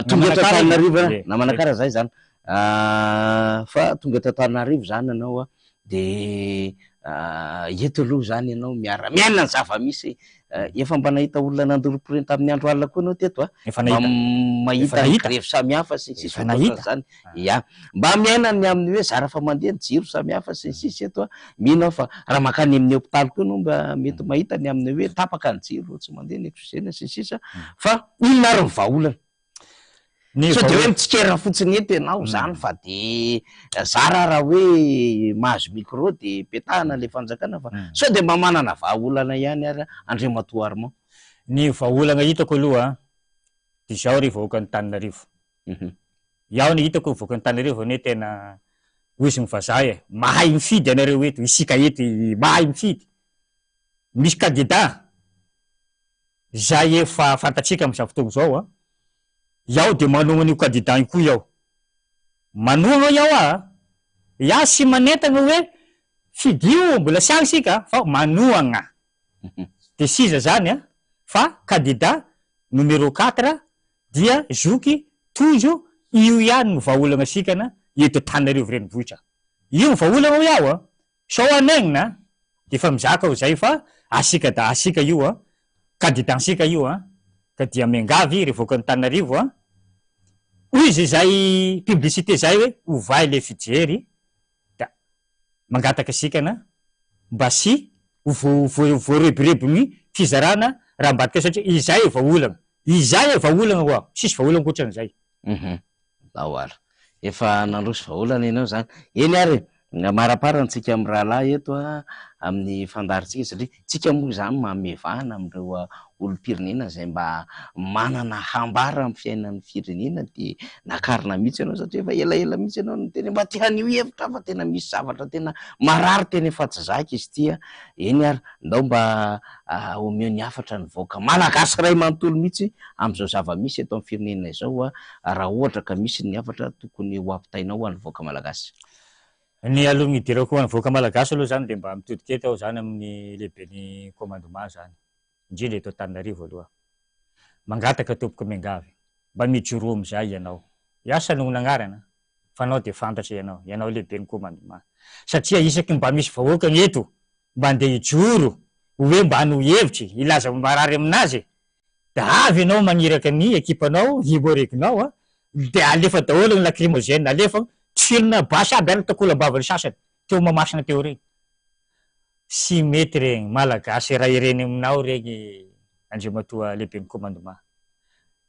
tonga eto Antananarivo na manakara zay zany fa tonga eto Antananarivo zany anao a de eto aloha zany ianao miara-miaina ny zava-misy efa mba nahita olona nandoro-poreny tamin'ny andro alina koa anao teto mahita grevy samihafa sy sisy zany ia mba miainany amin'ny hoe zara fa mandeha ny jiro samihafa sy sisy eto mino fa raha makany amin'ny hôpitaly koa anao mba mety mahita ny amin'ny hoe tapaka ny jiro tsy mandeha ny oxygène sy sisa fa inona ary ny vahaolana so de hoe mitsikera fotsiny eto ianao zany fa de zara raha hoe mahazo micro de petahana le fanjakana fa so de mba manana vahaolana ihany ary Andriamatoa Armand. Ny vahaolana hitako aloha de zao revoaka ny Antananarivo. Iaho ny hitako revoaka ny Antananarivo ne tena hoizy ny vazaha mahay mifidy anareo eto isika eto mahay mifidy misy kandida zay efa fantatsika am'izao fotoana zao iaho de manoma an'io kandida koa iaho manoma iaho iaho sy manentana hoe fidio mbola sy agny sika fa manoagna de siza zany fa kandida numéro 4 dia Zoky Tojo io ihany no vahaolana sikana eto Antananarivo renivohitra io no vahaolana iaho sao anaigna de fa mizaka ho zay fa asika da asika io kandidansika io ka dia mingavy revoaka ny Antananarivo hoy zay publicité zay hoe ovay le fijery da mangataka sikana mba sy voarebireby fizarana raha ambadika satria izay vahaolana hoa sisy vahaolana koatran'izay ao efa nandrosy vahaolana ianao zany eny ary maraparantsika amin'ny rahalahy eto amin'ny fandaritsika satria tsika moa zany mamevahana amin'ireo olom-pirenena zay mba manana hambara amin'ny fiainan'ny firenena de nakarina mihitsy ianao satria efa elaela mihitsy ianao no tena mba tian'io hevitra fa tena misy zavatra tena marary tena efa tsy zaka izy tia eny ary ndao mba omeo ny hafatra ny voaka malagasy ray manontolo mihitsy am'izao zava-misy eto amin'ny firenena izao raha ohatra ka misy ny hafatra tokony ho ampitainao any voaka malagasy. Ny aloha midirako any voaka malagasy aloha zany de mba mitodika eto aho zany amin'ny lehiben'ny commandement zany indrindra eto Antananarivo aloha mangataka tompoka mingavy mba mijoro am'izay ianao iasa no nagnarana fa anao de fantatra ianao lehiben'ny commandement satria isaky mba misy vahoaka eto mba andeha hijoro hoe mba hano hevitry ilaza marary aminazy da avy ianao magniraka ny ekipanao himorekinao de alefa daholo ny lacrymogène alefa tsilona basy aby ary takolambavany sasany teo mamasina teo regny sy mety regny malagasy raha ireny aminao regny Andriamatoa lehiben'ny commandement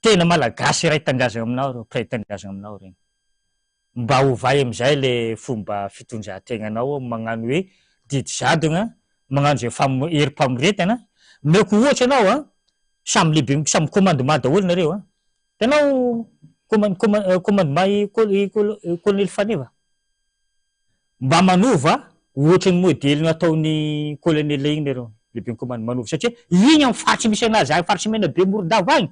tena malagasy raha hitandrazana aminao reo pra hitandrazana aminao regny mba hovay am'izay le fomba fitondran-tegnanao magnano hoe didy zadona magnano zay eri-pamoretana meko ohatry anao samy lehibe samy commandement daholo nareo Tanao commandement i Colonel Faneva mba manova ohatry ny modely nataony colonel igny reo lehibe ny commande manova satria igny amin'ny faritry misy anazy agny faritry mena be Moridava agny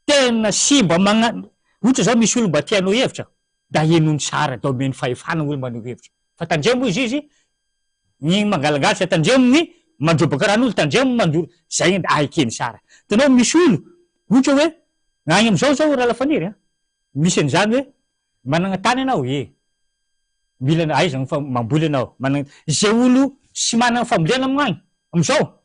tena simba magnano ohatra zao misy olo mba tianao hevitra da enony tsara da omeny fahefana olo manao hevitra fa tandremo izy ny mangalagasy tandremo ny mandrobaka ran'olo tandremo mandoro zay aikeny tsara tanao misy olo ohatra hoe agny amizao zao raha lafaniry misy an'izany hoe manana tany anao mila aiza mamboly anao manana zay olo sy manana fambolena amin'agny amizao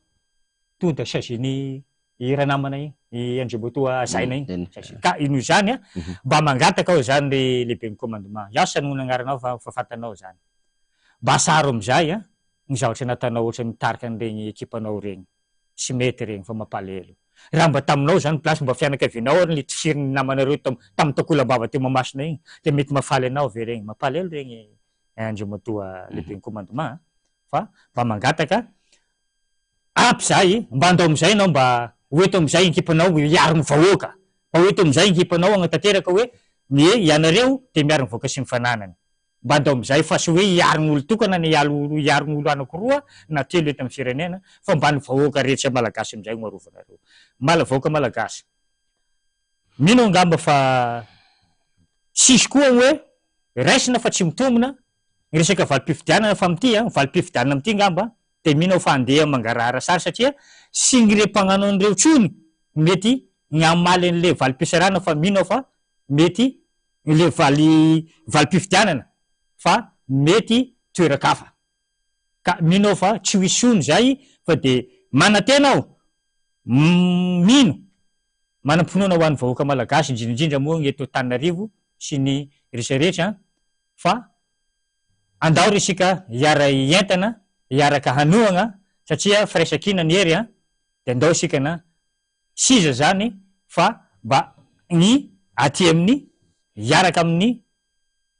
to da saziny raha namana igny Andriamatoa zaina igny ka ino zany mba mangataka ao zany le lehibe ny commandement asa no anaranao fa fatanao zany mba saro amizay ny zavatra natanao ohatra mitarika an'regny ekipanao regny sy mety regny fa mampalahelo raha mba taminao zany place mba fianakavianao ary ny tsiriny namanareo tamy takolambava teo Mahamasina igny de mety mafaly anao ve regny mampalahelo regny Andriamatoa lehibe ny commandement fa mba mangataka ampy zay mba andao amizay anao mba oeto amizay ekipanao iaro ny vahoaka mba oeto amizay ekipanao agnatanteraka hoe ianareo de miaro ny vahoaka sy ny fananany mba andao amizay fa sy hoe iaro ny olo tokana na iaro ny olo anakiroa na telo eto amy firenena fa mba ny vahoaka rehetra malagasy amizay marovanareo vahoaka malagasy mino angamba fa sisy koa hoe raisina fa tsy mitombona resaka valim-pifidianana fa amity valim-pifidianana amity ngamba de mino fa andeha mangarahara sary satria sy gny re-pagnano an'ireo tsony mety gn'amaly an'le valim-pisarana fa mino fa mety le valim-pifidianana fa mety toerakafa ka mino fa tsy hoisy ony zay fa de manantena ao mino manam-pinoana ho an'ny vahoaka malagasy indrindrindrindra moa ny eto Antananarivo sy ny rehetrarehetra fa andao resika hiara ientana hiaraka hanoagna satria firaisakina ny hery de andao isika na siza zany fa mba ny aty amin'ny hiaraka amin'ny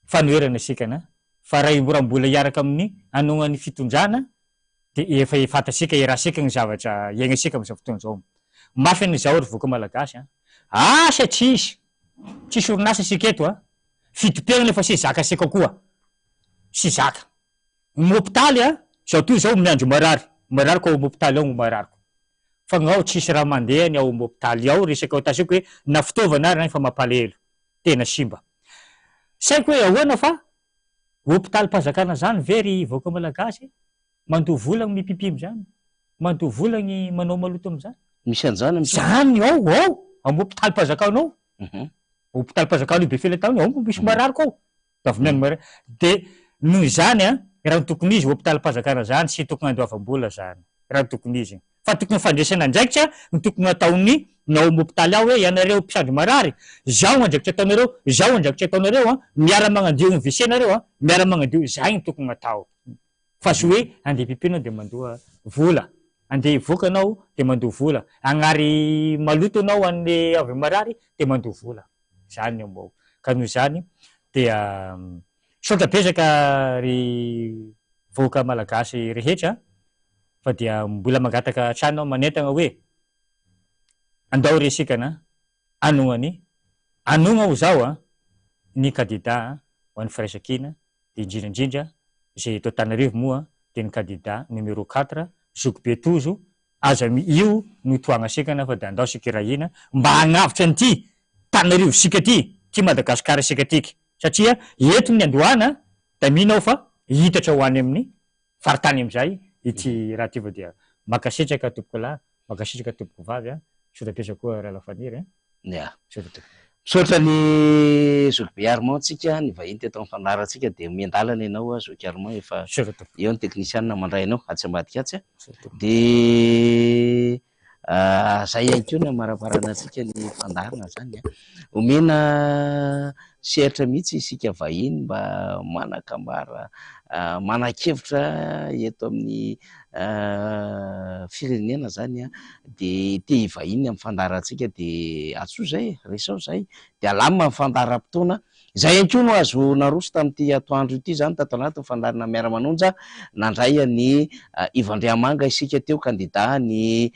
fanoherana sikana fa raha mbola hiaraka amin'ny anognany fitondrana de efa fantasika irasika ny zavatra iaigna am'izao fotoana zao mafy an'izao ry vahoaka malagasy asa tsisy orinasa sika eto fitopegna nefa sy zaka sika koa sy zaka mopitaly zao toy zao miandro marary ko mopitaly ao marariko fa gnao tsisy raha mandeha ny ao mopitaly ao resaka tasiko hoe na fitaovana ary fa mampalahelo tena simba saiko hoe ahoana fa hopitaly mpazakana zany very vahoaka malagasy mandoa vola ny mipipimy zany mandoa vola ny manao maloto am'zany misy an'zany zany ao amopitaly mpazakanao hopitaly mpazakana be felatao ao misy marariko ao davamiany marary de noho zany raha ny tokony izy hopitaly mpazakana zany sy tokony andoavam-bola zany raha ny tokony izy fa tokony fandraisana andraikitra ny tokony ataony nao mopitaly ao hoe ianareo mpisandry marary zao andraikitra ataonareo miara magnadio ny WC nareo miara magnadio zay ny tokony atao fa sy hoe andeha pipinao de mandoa vola andeha ivoaka anao de mandoa vola agnary maloto anao an'le avy marary de mandoa vola zany ambao ka noho zany de sotra pesaka ry vahoaka malagasy rehetra fa dia mbola mangataka tranao manentana hoe andao resikana anognany anogna ho zao ny kandida ho an'ny firaisakina de indrindrandrindra zay eto Antananarivo moa de ny kandida numéro 4 Zoky Betozo aza io no toagna sikana fa de andao sika rahina mba hagnavitra an'ity Antananarivo sika ty Madagasikara sika tiky satria eto ny Andohana da minao fa hitatra ho any amin'ny faritany amizay ity raha ty va dia makasitraka tompoko lahy makasitraka tompoko vavy sotrapetraka koa raha lafaniry misaotra ny Zoky Armand tsika ny vahiny teto amin'ny fanaratsika de miandalana ianao Zoky Armand efa eo ny teknisianina mandray anao atsy ambadika atsy de zay ihany koa ny amaraparana atsika ny fandarina zany omena sehatra mihitsy isika vahiny mba manakambara manan-kevitra eto amin'ny firenena zany de te hivahiny amin'ny fandarantsika de atso zay resao zay de alamina amin'ny fandaram-potoana Zay ihany koa no azo naroso tamin'ity atoandro ity zany tato anaty fandarina miara-manonja nandray ny Ivandriamanga isika teo kandida ny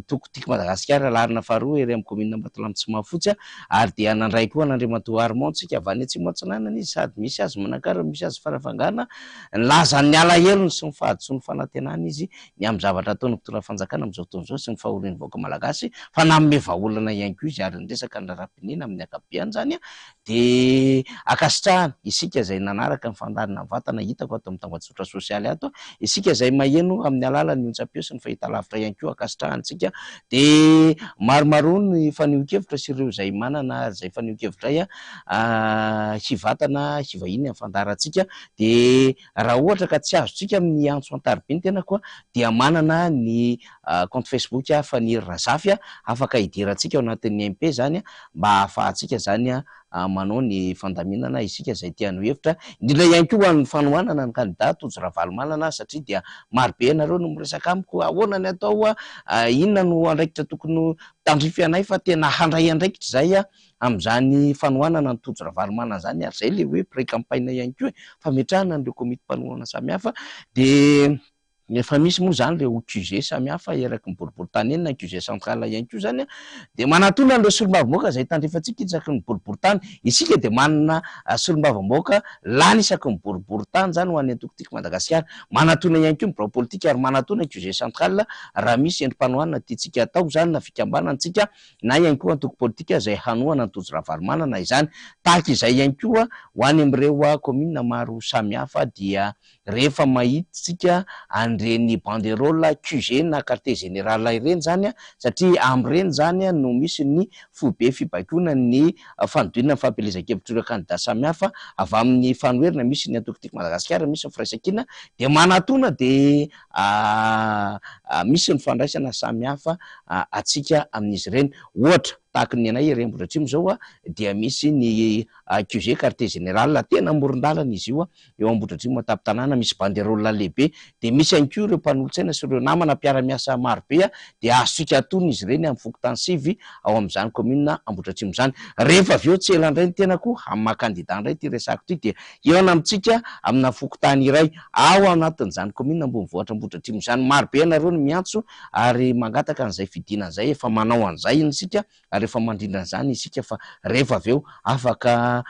Tokotiko Madagasikara larina faharoa ery amin'ny commune Ambatolampitsimahfotsy ary dia nandray koa n'Andriamatoa Armand tsika avy any Atsimatsinanana izy sady misy azy manankarana misy azy farafangana nilazany ny alahelo sy ny fahadoso ny fanantenana izy ny amin'ny zavatra ataony mpitondra fanjakana amin'izao fotoana izao sy ny fahorian'ny vahoaka malagasy fa nanome vahaolana ihany koa izy ary niresaka ny raharapinina amin'ny ankapobeny zany de akasitrahana isika izay nanaraka ny fandarina vatana hitako ato amin'ny tambazotra sosialy ato isika izay maheno amin'ny alalan'ny onjam-peo sy ny fahita lavitra ihany koa akasitrahantsika de maromaro ny faniohon-kevitra sy ireo izay manana izay faniohon-kevitra hivatana hivahiny amin'ny fandarantsika de raha ohatra ka tsy azontsika amin'ny antso antaribiny tena koa dia manana ny compte Facebook Faniry Razafy afaka hidirantsika ao anatin'ny MP zany mba ahafahantsika zany manao ny fandaminana isika izay tiany hevitra indrindra ihany koa ny fanohanana ny kandida Tojo Ravalomanana satria dia maro be ianareo no miresaka amiko ahoana ny atao inona no andraikitra tokony tandrify anay fa tena handray andraikitra zay amin'izany fanohanana ny Tojo Ravalomanana zany ary zay le hoe pré-campagne ihany koa fa metrahana an'ireo komity mpanohana samihafa de efa misy moa zany le QG samihafa eraky ny boriboritany eny na QG central ihany koa zany de manatona an'ireo solombavamboaka izay tandrifantsika isaky ny boriboritany isika de manana solombavamboaka lany isaky ny boriboritany zany ho an'ny Tokotiko Madagasikara manatona ihany koa ny birao politika ary manatona QG central raha misy endrim-panohanana tiantsika atao zany na fikambanantsika na ihany koa antoko politika izay hanohana ny Tojo Ravalomanana izany tahaka izay ihany koa ho any amin'ireo commune maro samihafa dia rehefa mahitsika an'ireny banderole QG na quartier général ireny zany satria amin'ireny zany no misy ny foibe fibaikoana ny fanodinana fampelezan-kevitra ireo kandida samihafa avy amin'ny fanoherana misy ny Tokotiko Madagasikara misy ny firaisan-kina de manatona de misy ny fandraisana samihafa atsika amin'izy ireny ohatra tahaka ny anay Rembotra Atsimo zao dia misy ny QG quartier général tena amoron-dalana izy io eo Ambotra Atsimo tapin-tanàna misy banderole lehibe de misy ihany koa ireo mpanolotsaina sy ireo namana mpiara-miasa maro be de azontsika atony izy ireny amin'ny fokotany sivy ao amin'izany commune Ambotra Atsimo zany rehefa avy eo tsy ela indray tena koa amin'ny maha-kandida indray ty resako ty dia eo amintsika amina fokotany iray ao anatin'izany commune ambonivohitra Ambotra Atsimo zany maro be ianareo no miantso ary mangataka an'izay fidina zay efa manao an'izay isika rehefa mandrindra an'izany isika fa rehefa avy eo afaka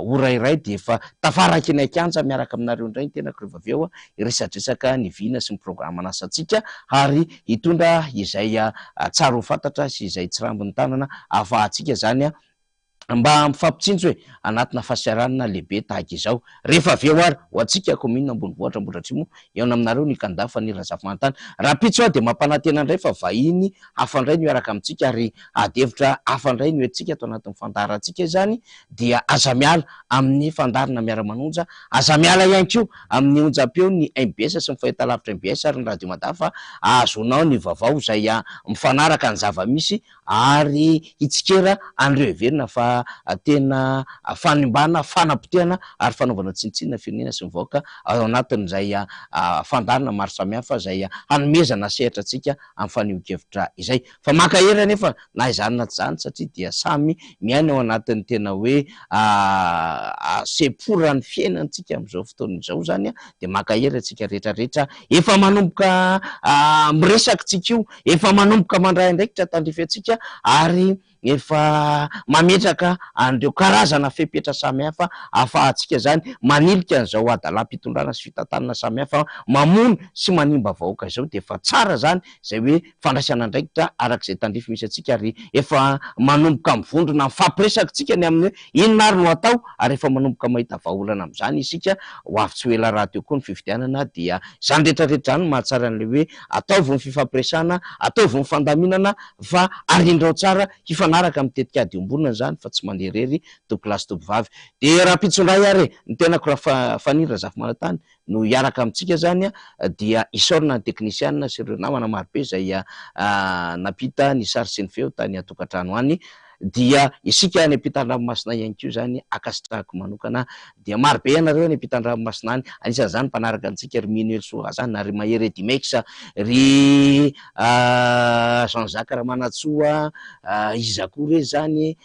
ora iray de efa tafaraky ny akanja miaraka aminareo indray ny tenako rehefa avy eo iresadresaka ny vina sy ny programma asantsika ary hitondra izay tsara ho fantatra sy izay tsy rambony tanana ahafahantsika zany mba mifampitsinjo hoe anatina fasiaranana lehibe tahaka izao rehefa avy eo ary ho antsika commune ambonivohitra Ambotra Atsimo eo aminareo ny kandida Faniry Razafy raha pitso de mampanantena indray fa vahiny hafandray ny miaraka amintsika ary adevitra hafandray ny hoentsika ato anatin'ny fandarantsika zany dia aza miala amin'ny fandarina miara-manonja aza miala ihany koa amin'ny onjam-peo ny MBS sy ny fahitalavitra MBS ary ny radio Madafa azonao ny vaovao izay mifanaraka ny zava-misy ary hitsikera an'ireo heverina fa tena fanimbana fanapotehana ary fanaovana tsinontsinona firenena sy mivoaka ao anatin'izay fandarina maro samihafa izay hanomezana sehatra atsika amin'ny faniohon-kevitra izay fa maka-hera nefa na izany na tsy zany satria dia samy miaina ao anatin'ny tena hoe seporan'ny fiainantsika amin'izao fotoana izao zany de maka-hera atsika rehetrarehetra efa manomboka miresaka tsika io efa manomboka mandray andraikitra tandrify atsika ary efa mametraka an'ireo karazana fepetra samihafa ahafahantsika zany manilika an'izao adalam-pitondrana sy fitantanana samihafa mamono sy manimba vahoaka izao de efa tsara zany izay hoe fandraisana andraikitra arak'izay tandrify misy atsika ary efa manomboka mivondrona mifampiresaka tsika ny amin'ny hoe inona ary no atao ary efa manomboka mahita vahaolana amin'izany isika ho avy tsy ho ela raha teo koa ny fividianana dia zany rehetrarehetra zany mahatsara an'le hoe ataovy ny fifampiresana ataovy ny fandaminana fa arindrao tsara hifanaraka amin'ny tetikady ombonina zany fa tsy mandeha rery topilasy tovovavy de raha pitsondray ary ny tenako raha Faniry Razafy Manantany no hiaraka amintsika zany dia isorina ny teknisianina sy ireo namana marobe izay napita ny sary sy ny feo tany atokantrano any dia isika any ampitan-dranomasina ihany koa zany akasitrahako manokana dia maro be ianareo any ampitan-dranomasina any, anisan'izany mpanaraka antsika ry Minuel Sorazany na ry Mahery Dimexa, ry Jean-Jacques Ramanatsoa, izy akoa re zany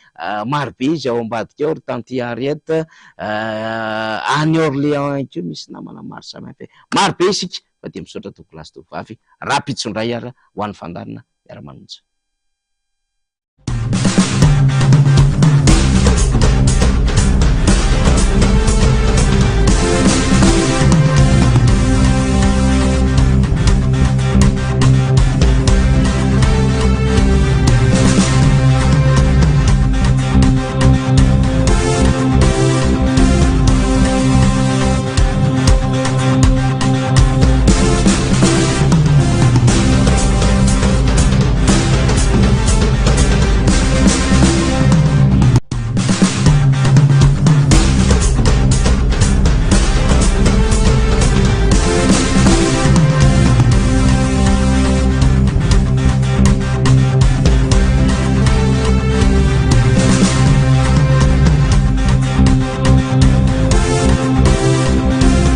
maro be izy ao ambadika ao, ry Tanty Henriette, any Orléans ihany koa misy namana maro samihafa, maro be isika fa dia misaotra tokolasy tovavy rapitsondray ara ho an'ny fandarina miara-manonja.